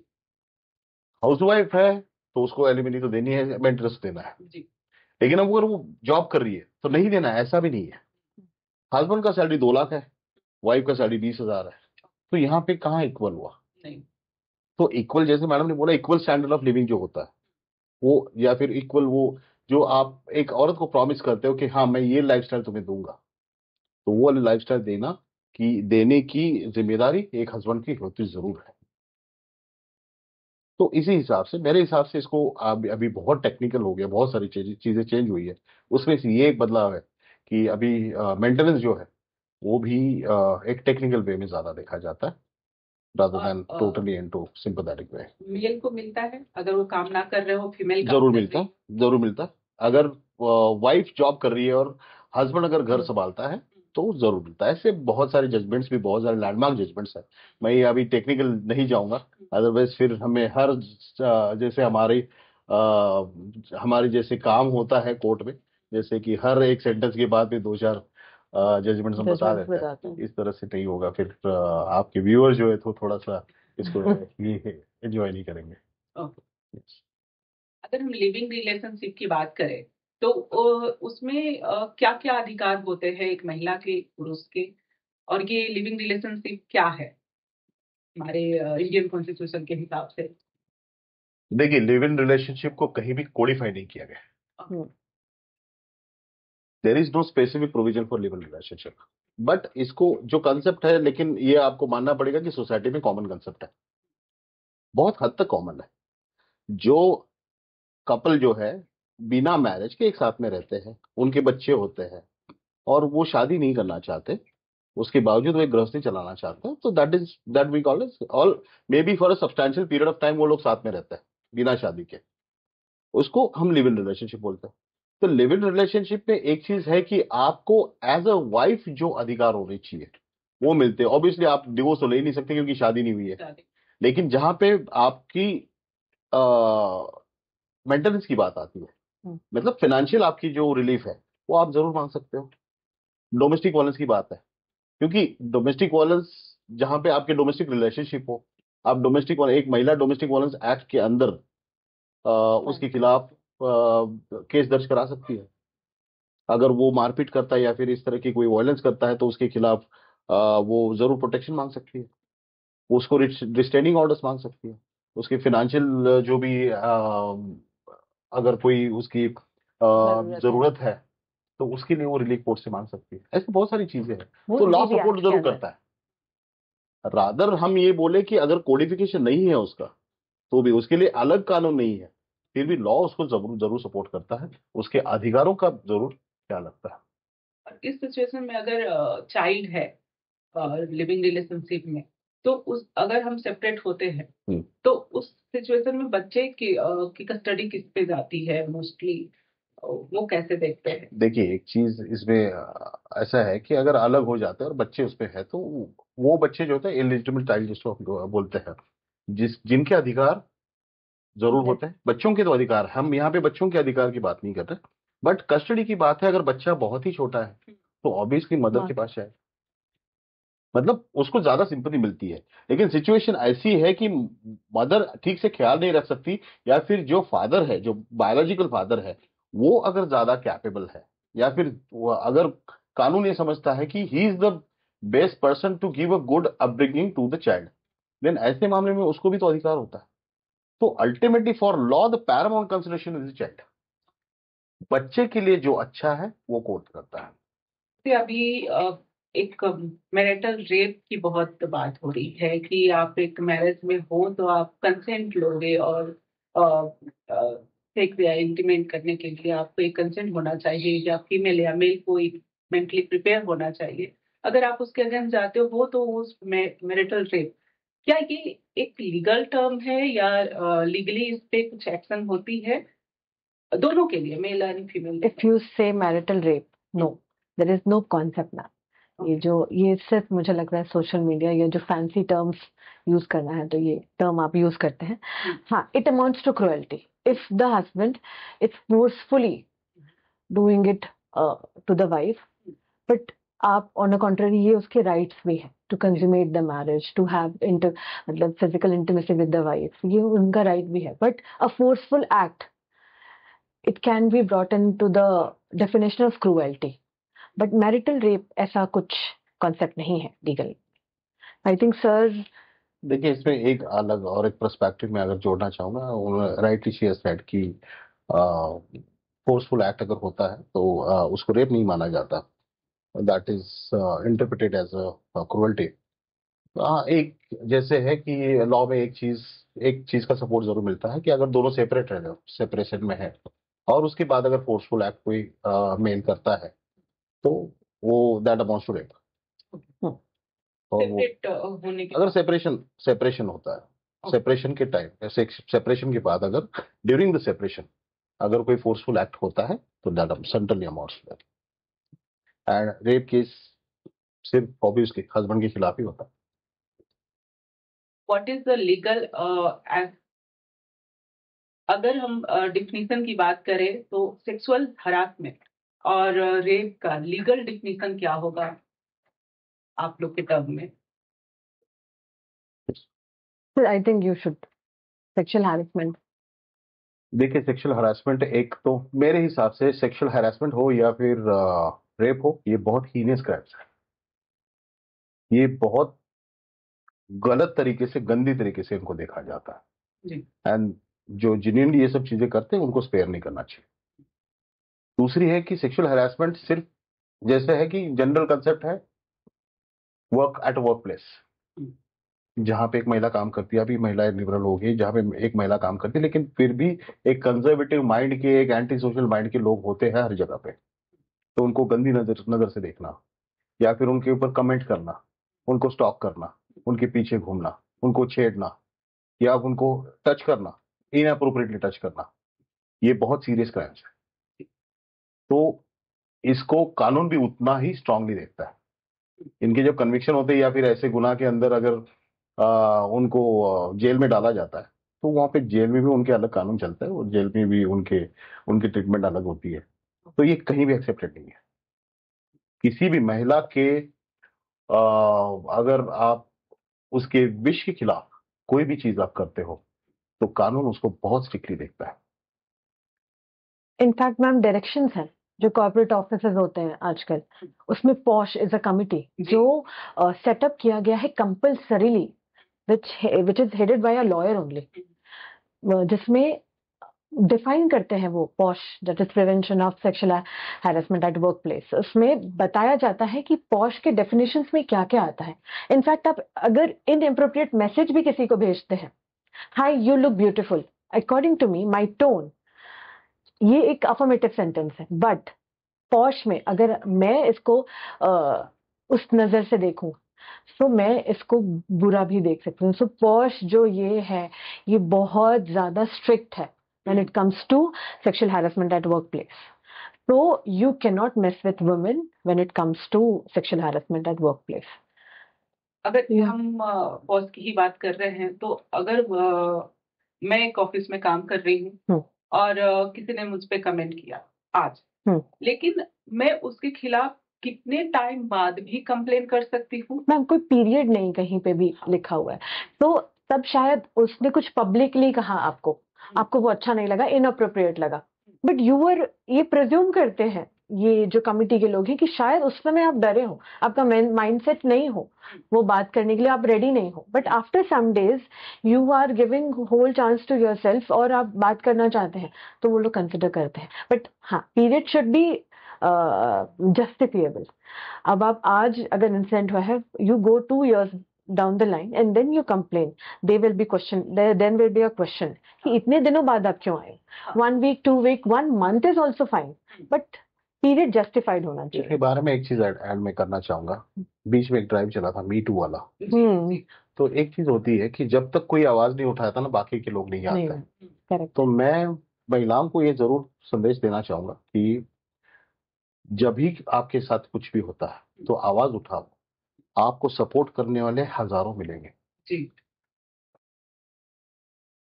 हाउसवाइफ है तो उसको एलिमिनी तो देनी है, इंटरेस्ट देना है। जी। लेकिन अब अगर वो जॉब कर रही है तो नहीं देना है, ऐसा भी नहीं है। हस्बैंड का सैलरी 2 लाख है, वाइफ का सैलरी 20,000 है, तो यहाँ पे कहाँ इक्वल हुआ? नहीं। तो इक्वल, जैसे मैडम ने बोला, इक्वल स्टैंडर्ड ऑफ लिविंग जो होता है वो, या फिर इक्वल वो जो आप एक औरत को प्रॉमिस करते हो कि हाँ मैं ये लाइफस्टाइल तुम्हें दूंगा, तो वो लाइफस्टाइल देने की जिम्मेदारी एक हस्बैंड की होती जरूर है। तो इसी हिसाब से, मेरे हिसाब से, इसको अभी बहुत टेक्निकल हो गया, बहुत सारी चीजें चेंज हुई है। उसमें से ये एक बदलाव है कि अभी मेंटेनेंस जो है वो भी एक टेक्निकल वे में ज्यादा देखा जाता है, rather than totally into sympathetic way। Male को मिलता है अगर वो काम ना कर रहे हो, फीमेल काम जरूर कर मिलता रही है, जरूर मिलता है। अगर वाइफ जॉब कर रही है और हस्बैंड अगर घर संभालता है तो जरूर मिलता है। ऐसे बहुत सारे जजमेंट्स भी, बहुत सारे लैंडमार्क जजमेंट्स हैं। मैं ये अभी टेक्निकल नहीं जाऊंगा, अदरवाइज फिर हमें हर जैसे हमारी जैसे काम होता है कोर्ट में, जैसे कि हर एक सेंटेंस के बाद भी 2-4 जजमेंट्स हम बता जजमेंट्स देते बताते हैं। हैं। इस तरह से नहीं होगा, फिर आपके व्यूअर जो है तो थोड़ा सा इसको ये एंजॉय नहीं करेंगे। ओके। अगर हम लिविंग रिलेशनशिप की बात करें तो उसमें क्या क्या अधिकार होते हैं एक महिला के, पुरुष के, और ये लिविंग रिलेशनशिप क्या है हमारे इंडियन कॉन्स्टिट्यूशन के हिसाब से? देखिए, लिव इन रिलेशनशिप को कहीं भी कोडिफाई नहीं किया गया। Hmm, there is no specific provision for live in relationship, but इसको जो कंसेप्ट है, लेकिन ये आपको मानना पड़ेगा कि सोसाइटी में कॉमन कंसेप्ट है, बहुत हद तक कॉमन है। जो कपल जो है बिना मैरिज के एक साथ में रहते हैं, उनके बच्चे होते हैं, और वो शादी नहीं करना चाहते, उसके बावजूद वो एक गृहस्थी चलाना चाहते हैं, तो that we call it all, maybe for a substantial period of time वो लोग साथ में रहते हैं बिना शादी के, उसको हम लिव इन रिलेशनशिप बोलते हैं। तो लिव इन रिलेशनशिप में एक चीज है कि आपको एज अ वाइफ जो अधिकार होने चाहिए वो मिलते हैं। ऑब्वियसली आप डिवोर्स तो ले ही नहीं सकते क्योंकि शादी नहीं हुई है, लेकिन जहां पे आपकी मेंटेनेंस की बात आती है, मतलब फाइनेंशियल आपकी जो रिलीफ है, वो आप जरूर मांग सकते हो। डोमेस्टिक वायलेंस की बात है, क्योंकि डोमेस्टिक वायलेंस जहां पे आपके डोमेस्टिक रिलेशनशिप हो, आप डोमेस्टिक, एक महिला डोमेस्टिक वायलेंस एक्ट के अंदर उसके खिलाफ केस दर्ज करा सकती है। अगर वो मारपीट करता है या फिर इस तरह की कोई वायलेंस करता है तो उसके खिलाफ वो जरूर प्रोटेक्शन मांग सकती है। वो उसको रिस्ट्रेनिंग ऑर्डर्स मांग सकती है। उसके फाइनेंशियल जो भी अगर कोई उसकी जरूरत है तो उसके लिए वो रिलीफ कोर्ट से मांग सकती है। ऐसी बहुत सारी चीजें हैं, वो तो लॉ जी सपोर्ट एक्ट के जरूर अंदर। करता है। रादर हम ये बोले कि अगर कोडिफिकेशन नहीं है उसका, तो भी उसके लिए अलग कानून नहीं है, फिर भी लॉ उसको जरूर जरूर सपोर्ट करता है, उसके अधिकारों का जरूर ख्याल रखता है। इस सिचुएशन में अगर चाइल्ड है लिविंग रिलेशनशिप में, तो उस अगर हम सेपरेट होते हैं तो उस सिचुएशन में बच्चे की कस्टडी किस पे जाती है मोस्टली, वो कैसे देखते हैं? देखिए, एक चीज इसमें ऐसा है कि अगर अलग हो जाते हैं और बच्चे उसपे है, तो वो बच्चे जो होते हैं इलिजिटिमेट चाइल्ड जिसको हम बोलते हैं, जिनके अधिकार जरूर होते हैं। बच्चों के तो अधिकार, हम यहाँ पे बच्चों के अधिकार की बात नहीं कर रहे, बट कस्टडी की बात है। अगर बच्चा बहुत ही छोटा है तो ऑब्वियसली मदर के पास जाए, मतलब उसको ज्यादा सिंपैथी मिलती है। लेकिन सिचुएशन ऐसी है कि मदर ठीक से ख्याल नहीं रख सकती, या फिर जो फादर है, जो बायोलॉजिकल फादर है, वो अगर ज्यादा कैपेबल है, या फिर अगर कानून ये समझता है कि he is the best person to give a good upbringing to the child, then ऐसे मामले में उसको भी तो अधिकार होता है। तो ultimately for law the Paramount consideration is the child. बच्चे के लिए जो अच्छा है वो कोर्ट करता है। कि अभी एक मैरिटल रेप की बहुत बात हो रही है कि आप एक मैरिज में हो तो आप कंसेंट लोगे, और सेक्स या इंटीमेट करने के लिए आपको एक कंसेंट होना चाहिए, या फीमेल या मेल को मेंटली प्रिपेयर होना चाहिए। अगर आप उसके अगेंस्ट जाते हो तो उस मैरिटल रेप, क्या ये एक लीगल टर्म है या लीगली इस पे कुछ एक्शन होती है दोनों के लिए, male and female? If you say marital rape, no, there is no concept ma'am. ये सिर्फ मुझे लग रहा है सोशल मीडिया, ये जो फैंसी टर्म्स यूज करना है, तो ये टर्म आप यूज करते हैं। हाँ, it amounts to cruelty if the husband it's forcefully doing it to the wife. But आप ऑन अ कॉन्ट्ररी, ये उसके राइट्स भी है to consummate the marriage, to have inter मतलब physical intimacy with the wife, ये उनका right भी है। But a forceful act, it can be brought into the definition of cruelty. But marital rape ऐसा कुछ concept नहीं है legally. I think sir, देखिए, इसमें एक अलग और एक पर्सपेक्टिव में अगर जोड़ना चाहूंगा, राइटली शी हैज सेड कि फोर्सफुल एक्ट अगर होता है तो उसको रेप नहीं माना जाता, that is interpreted as a cruelty. हाँ, एक जैसे है कि लॉ में एक चीज का सपोर्ट जरूर मिलता है कि अगर दोनों सेपरेट रह, सेपरेशन में है, और उसके बाद अगर फोर्सफुल एक्ट कोई मेल करता है, तो वो दैट अमाउंट्स टू रेप। और वो सेपरेट होने के अगर सेपरेशन सेपरेशन होता है, सेपरेशन के टाइम, सेपरेशन के बाद अगर ड्यूरिंग द सेपरेशन अगर कोई फोर्सफुल एक्ट होता है, तो that certainly amounts to rape. And rape case सिर्फ ऑब्वियसली हस्बैंड के खिलाफ ही होता है। व्हाट इज द लीगल, अगर हम डिफिनीशन की बात करें तो सेक्सुअल हरासमेंट और रेप का लीगल डिफिनीशन क्या होगा आप लोग के टर्म में? I think you should sexual harassment. देखिए, सेक्सुअल हरासमेंट, एक तो मेरे हिसाब से सेक्सुअल हरासमेंट हो या फिर रेप हो, ये बहुत हीनियस क्राइम्स है। ये बहुत गलत तरीके से, गंदी तरीके से इनको देखा जाता जी। है। एंड जो जिन्होंने ये सब चीजें करते हैं उनको स्पेयर नहीं करना चाहिए। दूसरी है कि सेक्सुअल हरासमेंट सिर्फ जैसे है कि जनरल कंसेप्ट है वर्क एट वर्क प्लेस, जहां पे एक महिला काम करती है, अभी महिलाएं लिबरल हो गई, जहां पे एक महिला काम करती है, लेकिन फिर भी एक कंजर्वेटिव माइंड के, एक एंटी सोशल माइंड के लोग होते हैं हर जगह पे। तो उनको गंदी नजर नजर से देखना, या फिर उनके ऊपर कमेंट करना, उनको स्टॉक करना, उनके पीछे घूमना, उनको छेड़ना, या उनको टच करना, इनअप्रोप्रिएटली टच करना, ये बहुत सीरियस क्राइम्स है। तो इसको कानून भी उतना ही स्ट्रांगली देखता है। इनके जब कन्विक्शन होते हैं या फिर ऐसे गुनाह के अंदर अगर उनको जेल में डाला जाता है, तो वहाँ पे जेल में भी उनके अलग कानून चलता है और जेल में भी उनके उनकी ट्रीटमेंट अलग होती है। तो ये कहीं भी एक्सेप्टेड नहीं है। किसी भी महिला के अगर आप उसके विश के खिलाफ कोई भी चीज आप करते हो तो कानून उसको बहुत स्ट्रिक्टली देखता है। इनफैक्ट मैम डायरेक्शंस हैं जो कॉर्पोरेट ऑफिसेज होते हैं आजकल, उसमें पॉश इज अ कमिटी जो सेटअप किया गया है compulsorily, which is headed by a lawyer only, जिसमें डिफाइन करते हैं वो posh, that is prevention of sexual harassment at work place. उसमें बताया जाता है कि पॉश के डेफिनेशंस में क्या क्या आता है। इनफैक्ट आप अगर इनअप्रोप्रिएट मैसेज भी किसी को भेजते हैं, hi you look beautiful, according to me my tone, ये एक अफर्मेटिव सेंटेंस है, बट पॉश में अगर मैं इसको उस नजर से देखूं तो मैं इसको बुरा भी देख सकती हूँ। सो पॉश जो ये है, ये बहुत ज्यादा स्ट्रिक्ट है when it comes to sexual harassment at workplace. So you cannot mess with women when it comes to sexual harassment at workplace. अगर हम बॉस की ही बात कर रहे हैं तो अगर मैं एक ऑफिस में काम कर रही हूँ और किसी ने मुझ पे कमेंट किया आज, लेकिन मैं उसके खिलाफ कितने टाइम बाद भी कंप्लेन कर सकती हूँ? मैम कोई पीरियड नहीं कहीं पे भी लिखा हुआ है, तो तब शायद उसने कुछ पब्लिकली कहा आपको, आपको वो अच्छा नहीं लगा, इनअप्रोप्रिएट लगा, बट ये प्रिज्यूम करते हैं ये जो कमिटी के लोग हैं कि शायद उस समय आप डरे हो, आपका माइंडसेट नहीं हो वो बात करने के लिए, आप रेडी नहीं हो, but after some days you are giving whole chance to yourself और आप बात करना चाहते हैं तो वो लोग कंसिडर करते हैं। बट हाँ, पीरियड शुड बी जस्टिफिएबल। अब आप आज अगर इंसिडेंट हुआ है, you go 2 years down the line and then you complain, they will be question, then will be a question कि इतने दिनों बाद आप क्यों आए? 1 week, 2 week, 1 month is also fine, but period justified होना चाहिए। इसके बारे में एक चीज ऐड में करना चाहूंगा। बीच में एक ड्राइव चला था मी टू वाला, तो एक चीज होती है कि जब तक कोई आवाज नहीं उठाता ना बाकी के लोग नहीं आते हैं। तो मैं महिलाओं को ये जरूर संदेश देना चाहूंगा कि जब भी आपके साथ कुछ भी होता है तो आवाज उठाओ, आपको सपोर्ट करने वाले हजारों मिलेंगे जी।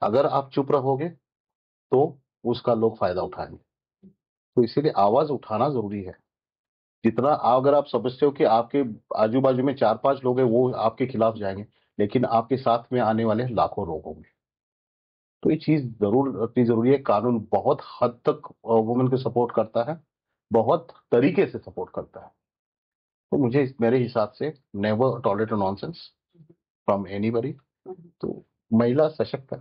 अगर आप चुप रहोगे तो उसका लोग फायदा उठाएंगे, तो इसीलिए आवाज उठाना जरूरी है। जितना अगर आप समझते हो कि आपके आजू बाजू में 4-5 लोग हैं वो आपके खिलाफ जाएंगे, लेकिन आपके साथ में आने वाले लाखों लोग होंगे, तो ये चीज जरूर इतनी जरूरी है। कानून बहुत हद तक वुमेन को सपोर्ट करता है, बहुत तरीके से सपोर्ट करता है। तो मुझे मेरे हिसाब से never tolerate nonsense from anybody. तो महिला सशक्त है,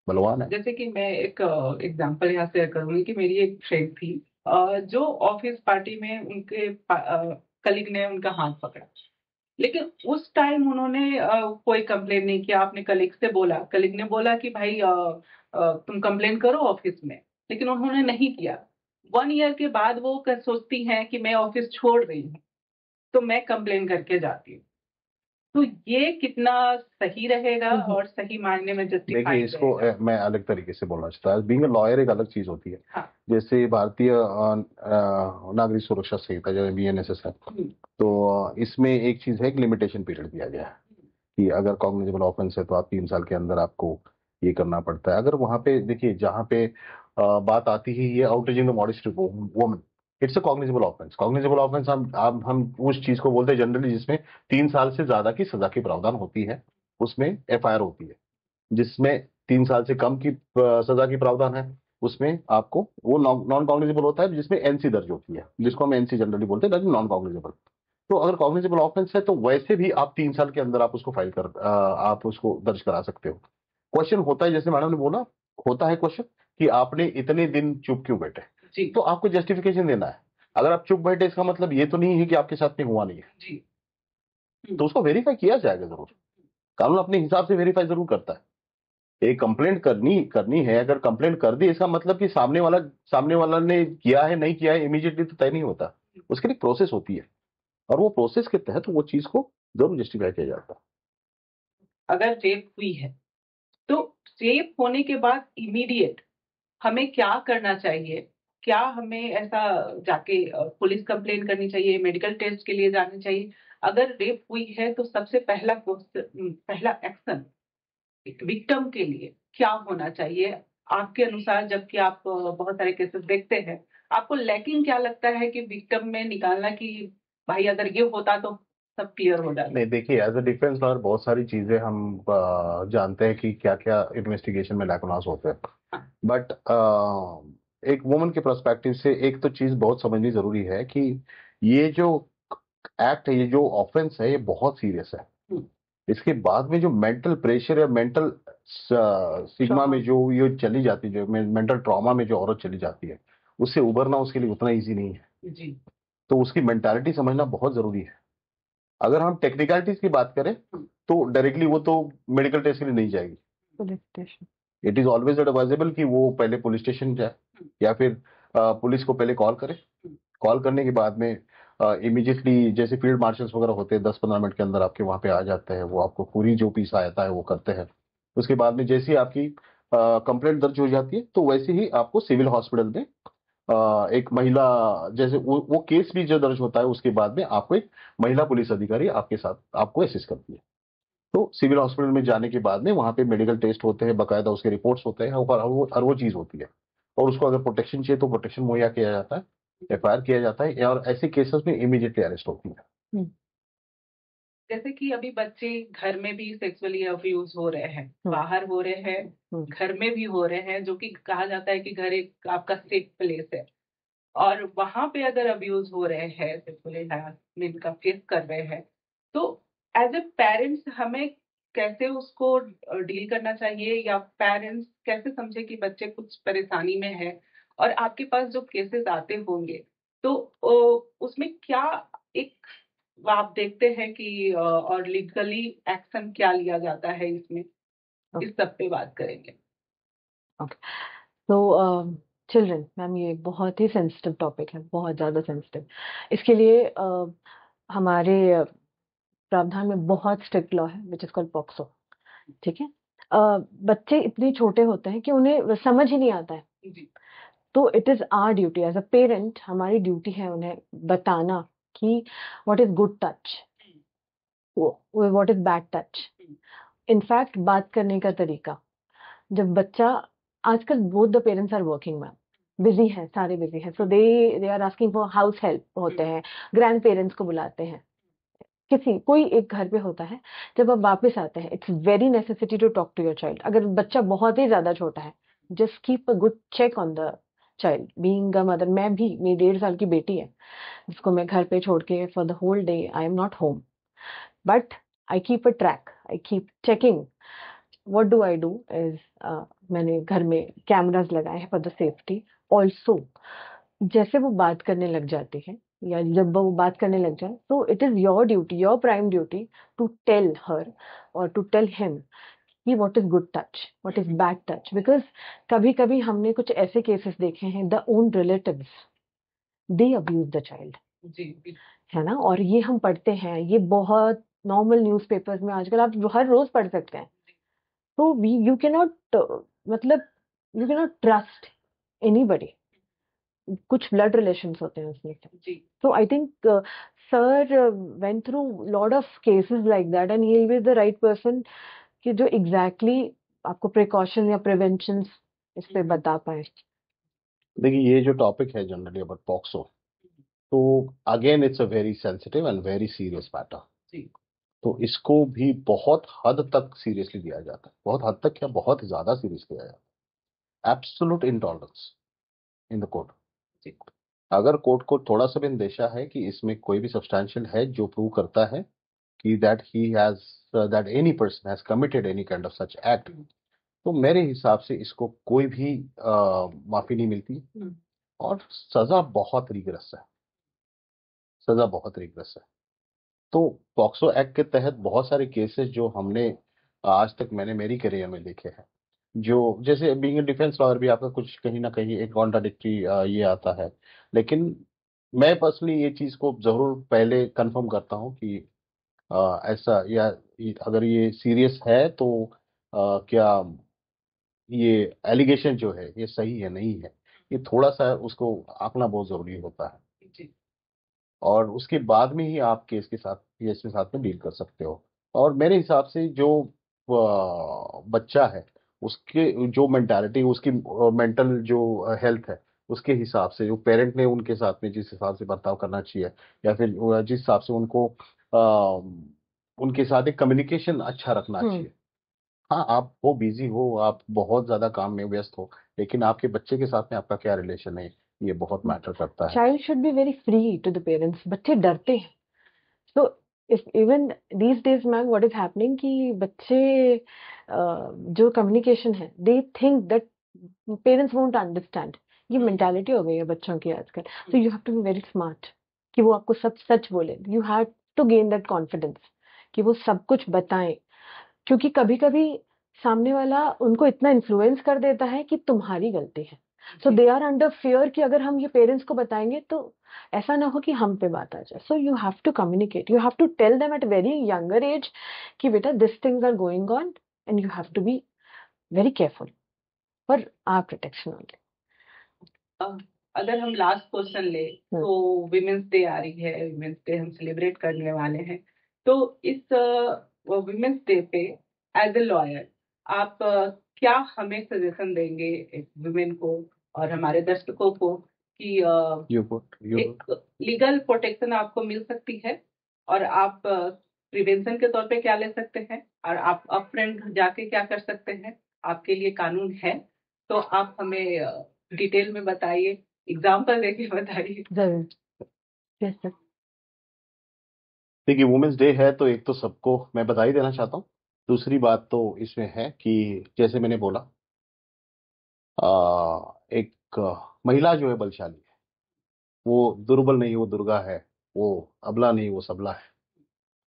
बलवान है। जैसे कि मैं एक एग्जांपल यहाँ शेयर करूंगी कि मेरी एक फ्रेंड थी जो ऑफिस पार्टी में उनके कलीग ने उनका हाथ पकड़ा, लेकिन उस टाइम उन्होंने कोई कंप्लेन नहीं किया। आपने कलीग से बोला, कलीग ने बोला कि भाई तुम कंप्लेन करो ऑफिस में, लेकिन उन्होंने नहीं किया। 1 ईयर के बाद वो सोचती हैं कि मैं ऑफिस छोड़ रही हूँ तो मैं कंप्लेन करके जाती हूँ। तो ये कितना सही रहेगा और सही मायने में देखिए जस्टिफाइड इसको रहेगा? मैं अलग तरीके से बोलना चाहता हूँ। बीइंग अ लॉयर एक अलग चीज होती है। हाँ। जैसे भारतीय नागरिक सुरक्षा संहिता जो BNSS है, तो इसमें एक चीज है कि लिमिटेशन पीरियड दिया गया है कि अगर कॉग्निजेबल ऑफेंस है तो आप 3 साल के अंदर आपको ये करना पड़ता है। अगर वहां पे देखिए जहाँ पे बात आती है ये outreaching the modesty woman, it's a cognizable offence. Cognizable offence हम उस चीज को बोलते हैं जनरली जिसमें 3 साल से ज्यादा की सजा की प्रावधान होती है, उसमें FIR होती है। जिसमें 3 साल से कम की सजा की प्रावधान है उसमें आपको वो नॉन कॉग्निजेबल होता है, जिसमें NC दर्ज होती है, जिसको हम NC जनरली बोलते हैं, नॉन कॉग्निजेबल। तो अगर कॉग्निजेबल ऑफेंस है तो वैसे भी आप 3 साल के अंदर आप उसको आप उसको दर्ज करा सकते हो। क्वेश्चन होता है, जैसे मैडम ने बोला, होता है क्वेश्चन कि आपने इतने दिन चुप क्यों बैठे जी। तो आपको जस्टिफिकेशन देना है। अगर आप चुप बैठे इसका मतलब ये तो नहीं है कि आपके साथ में हुआ नहीं है जी। तो उसको वेरीफाई किया जाएगा जरूर। कानून अपने हिसाब से वेरीफाई जरूर करता है। एक कंप्लेंट करनी है, अगर कंप्लेंट कर दी इसका मतलब कि सामने वाला ने किया है नहीं किया है इमीडिएटली तो तय नहीं होता, उसके लिए प्रोसेस होती है और वो प्रोसेस के तहत वो चीज को जरूर जस्टिफाई किया जाता है। अगर रेप हुई है तो रेप होने के बाद इमीडिएट हमें क्या करना चाहिए? क्या हमें ऐसा जाके पुलिस कंप्लेन करनी चाहिए, मेडिकल टेस्ट के लिए जाना चाहिए? अगर रेप हुई है तो सबसे पहला एक्शन विक्टिम के लिए क्या होना चाहिए आपके अनुसार, जबकि आप बहुत सारे केसेस देखते हैं, आपको लैकिंग क्या लगता है कि विक्टिम में निकालना कि भाई अगर ये होता तो सब क्लियर हो जाता? नहीं, देखिए, एज अ डिफेंस लॉयर बहुत सारी चीजें हम जानते हैं कि क्या क्या इन्वेस्टिगेशन में लैकुनास होते हैं। हाँ, बट एक वुमन के पर्सपेक्टिव से एक तो चीज बहुत समझनी जरूरी है कि ये जो एक्ट है, ये जो ऑफेंस है, ये बहुत सीरियस है। हम्म, इसके बाद में जो मेंटल प्रेशर या मेंटल सिग्मा Trauma. में जो ये चली जाती है, जो मेंटल ट्रॉमा में जो औरत चली जाती है, उससे उबरना उसके लिए उतना इजी नहीं है। जी, तो उसकी मेंटालिटी समझना बहुत जरूरी है। अगर हम टेक्निकलिटीज की बात करें तो डायरेक्टली वो तो मेडिकल टेस्ट के लिए नहीं जाएगी। Police station. It is always advisable कि वो पहले पुलिस स्टेशन जाए या फिर पुलिस को पहले कॉल करे। कॉल करने के बाद में इमीडिएटली, जैसे फील्ड मार्शल्स वगैरह होते हैं, 10-15 मिनट के अंदर आपके वहां पे आ जाते हैं, वो आपको पूरी जो भी सहायता है वो करते हैं। उसके बाद में जैसे ही आपकी कंप्लेंट दर्ज हो जाती है तो वैसे ही आपको सिविल हॉस्पिटल में एक महिला, जैसे वो केस भी जो दर्ज होता है उसके बाद में आपको एक महिला पुलिस अधिकारी आपके साथ आपको असिस्ट करती है। तो सिविल हॉस्पिटल में जाने के बाद में वहां पे मेडिकल टेस्ट होते हैं, बकायदा उसके रिपोर्ट्स होते हैं, और हर वो चीज होती है। और उसको अगर प्रोटेक्शन चाहिए तो प्रोटेक्शन मुहैया किया जाता है, एफआईआर किया जाता है, और ऐसे केसेस में इमीडिएटली अरेस्ट होती है। हम्म, जैसे कि अभी बच्चे घर में भी सेक्सुअली अब्यूज हो रहे हैं, बाहर हो रहे हैं, घर में भी हो रहे हैं, जो कि कहा जाता है कि घर एक आपका सेफ प्लेस है, और वहां पे अगर अब्यूज हो रहे हैं, सेक्सुअली हरासमेंट का फेस कर रहे हैं, तो एज ए पेरेंट्स हमें कैसे उसको डील करना चाहिए, या पेरेंट्स कैसे समझे कि बच्चे कुछ परेशानी में है? और आपके पास जो केसेस आते होंगे तो उसमें क्या एक आप देखते हैं कि और लीगली एक्शन क्या लिया जाता है इसमें, इस सब पे बात करेंगे। ओके। तो चिल्ड्रन, मैम, ये बहुत ही सेंसिटिव टॉपिक है, बहुत ज़्यादा सेंसिटिव। इसके लिए हमारे प्रावधान में बहुत स्ट्रिक्ट लॉ है विच इज कॉल्ड पॉक्सो। ठीक है। बच्चे इतने छोटे होते हैं कि उन्हें समझ ही नहीं आता है। जी, तो it is our duty as a parent, हमारी ड्यूटी है उन्हें बताना कि what is good touch, what is bad touch. In fact बात करने का तरीका, जब बच्चा, आजकल both the parents are working, ma'am, busy हैं, सारे बिजी हैं, so they are asking for house help होते हैं, ग्रैंड पेरेंट्स को बुलाते हैं, किसी कोई एक घर पे होता है। जब आप वापस आते हैं, it's very necessity to talk to your child. अगर बच्चा बहुत ही ज्यादा छोटा है, just keep a good check on the child. Being a mother, मैं भी, मेरी 1.5 साल की बेटी है जिसको मैं घर पे छोड़ के for the whole day I am not home, but I keep a track, I keep checking. What do I do is, मैंने घर में कैमरास लगाए हैं फॉर द सेफ्टी ऑल्सो। जैसे वो बात करने लग जाती है या जब वो बात करने लग जाए, तो it is your duty, your prime duty, to tell her और टू टेल हिम कि what is good touch, what is bad touch. Because कभी कभी हमने कुछ ऐसे केसेस देखे हैं, the own relatives, they abuse the child, जी, है ना। और ये हम पढ़ते हैं, ये बहुत नॉर्मल न्यूज़पेपर्स में आजकल आप हर रोज पढ़ सकते हैं। तो वी यू कैन नॉट, मतलब you can not trust anybody. कुछ ब्लड रिलेशंस होते हैं उसमें से। जी, So I think sir went through lot of cases like that, and he'll be the right person कि जो exactly आपको precaution या preventions इस पे बता पाए। देखिए, ये जो टॉपिक है जनरली अबाउट पॉक्सो, तो again it's a very sensitive and very serious matter. जी, तो इसको भी बहुत हद तक सीरियसली लिया जाता है, बहुत हद तक क्या, बहुत ज्यादा सीरियस लिया जाता है। Absolute intolerance in the court. जी, अगर कोर्ट को थोड़ा सा भी अंदेशा है कि इसमें कोई भी सब्सटैंशियल है जो प्रूव करता है कि that he has, that any person has committed any kind of such act, तो मेरे हिसाब से इसको कोई भी माफी नहीं मिलती। और सजा बहुत रिगरस है, सजा बहुत रिगरस है। तो पॉक्सो एक्ट के तहत बहुत सारे केसेस जो हमने आज तक, मैंने मेरी करियर में देखे हैं, जो जैसे बीइंग डिफेंस लॉयर भी आपका कुछ कहीं ना कहीं एक कॉन्ट्राडिक्टरी ये आता है। लेकिन मैं पर्सनली ये चीज को जरूर पहले कंफर्म करता हूँ कि ऐसा, या अगर ये सीरियस है तो क्या ये एलिगेशन जो है ये सही है नहीं है, ये थोड़ा सा उसको आंकना बहुत जरूरी होता है। जी। और उसके बाद में ही आप केस के साथ में डील कर सकते हो। और मेरे हिसाब से जो बच्चा है, उसके जो मेंटालिटी, उसकी मेंटल जो हेल्थ है, उसके हिसाब से जो पेरेंट ने उनके साथ में जिस हिसाब से बर्ताव करना चाहिए, या फिर जिस हिसाब से उनको उनके साथ एक कम्युनिकेशन अच्छा रखना चाहिए। हाँ, आप वो बिजी हो, आप बहुत ज्यादा काम में व्यस्त हो, लेकिन आपके बच्चे के साथ में आपका क्या रिलेशन है, ये बहुत मैटर करता है। Child should be very free to the parents. बच्चे डरते हैं। तो if even these days ma'am what is happening कि बच्चे जो कम्युनिकेशन है they think that parents won't understand. ये मेंटालिटी हो गई है बच्चों की आजकल। तो you have to be very smart कि वो आपको सब सच बोले। You have to gain that confidence कि वो सब कुछ बताएं। क्योंकि कभी कभी सामने वाला उनको इतना इन्फ्लुएंस कर देता है कि तुम्हारी गलती है। सो दे आर अंडर फियर कि अगर हम ये पेरेंट्स को बताएंगे तो ऐसा ना हो कि हम पे बात आ जाए। So you have to communicate. You have to tell them at very younger age कि बेटा this things are going on and you have to be very careful for our protection only. अगर हम लास्ट क्वेश्चन ले तो women's day आ रही है, women's day हम celebrate करने वाले हैं। तो इस विमेंस डे पे एज ए लॉयर आप क्या हमें सजेशन देंगे एक विमेन को और हमारे दर्शकों को कि एक लीगल प्रोटेक्शन आपको मिल सकती है और आप प्रिवेंशन के तौर पे क्या ले सकते हैं और आप अपफ्रंट जाके क्या कर सकते हैं, आपके लिए कानून है? तो आप हमें डिटेल में बताइए, एग्जाम्पल देके बताइए। जरूर। Yes sir. देखिए, वुमेन्स डे है तो एक तो सबको मैं बधाई देना चाहता हूँ। दूसरी बात तो इसमें है कि जैसे मैंने बोला, एक महिला जो है बलशाली है, वो दुर्बल नहीं, वो दुर्गा है। वो अबला नहीं, वो सबला है।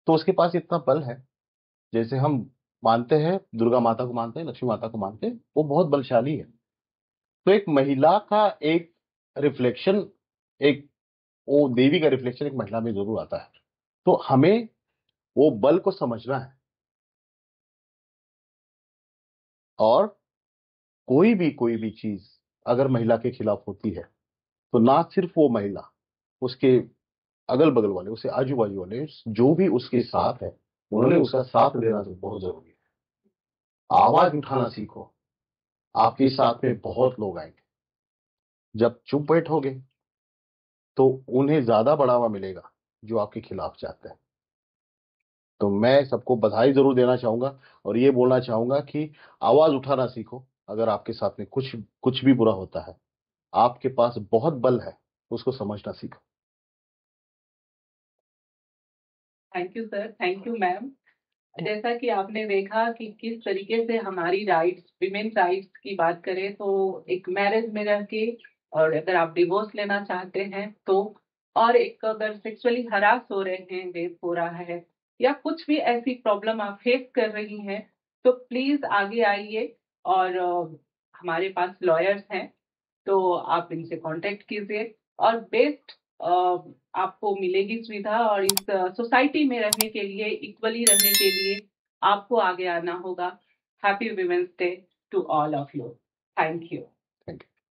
तो उसके पास इतना बल है, जैसे हम मानते हैं दुर्गा माता को, मानते हैं लक्ष्मी माता को, मानते हैं, वो बहुत बलशाली है। तो एक महिला का एक रिफ्लेक्शन, एक वो देवी का रिफ्लेक्शन एक महिला में जरूर आता है। तो हमें वो बल को समझना है। और कोई भी चीज अगर महिला के खिलाफ होती है, तो ना सिर्फ वो महिला, उसके अगल बगल वाले, उसके आजू बाजू वाले जो भी उसके साथ है, उन्होंने उसका साथ देना तो बहुत जरूरी है। आवाज उठाना सीखो। आपके साथ में बहुत लोग आएंगे। जब चुप बैठोगे तो उन्हें ज्यादा बढ़ावा मिलेगा जो आपके खिलाफ जाते हैं। तो मैं सबको बधाई जरूर देना चाहूंगा और ये बोलना चाहूंगा कि आवाज उठाना सीखो। अगर आपके साथ में कुछ कुछ भी बुरा होता है, आपके पास बहुत बल है, उसको समझना सीखो। Thank you sir, thank you ma'am. जैसा कि आपने देखा कि किस तरीके से हमारी राइट्स, विमेन राइट्स की बात करें तो एक मैरिज में रह के, और अगर आप डिवोर्स लेना चाहते हैं तो, और एक अगर सेक्सुअली हरास हो रहे हैं, रेप हो रहा है, या कुछ भी ऐसी प्रॉब्लम आप फेस कर रही हैं, तो प्लीज आगे आइए। और हमारे पास लॉयर्स हैं, तो आप इनसे कांटेक्ट कीजिए और बेस्ट आपको मिलेगी सुविधा। और इस सोसाइटी में रहने के लिए, इक्वली रहने के लिए आपको आगे आना होगा। Happy women's day to all of you. Thank you.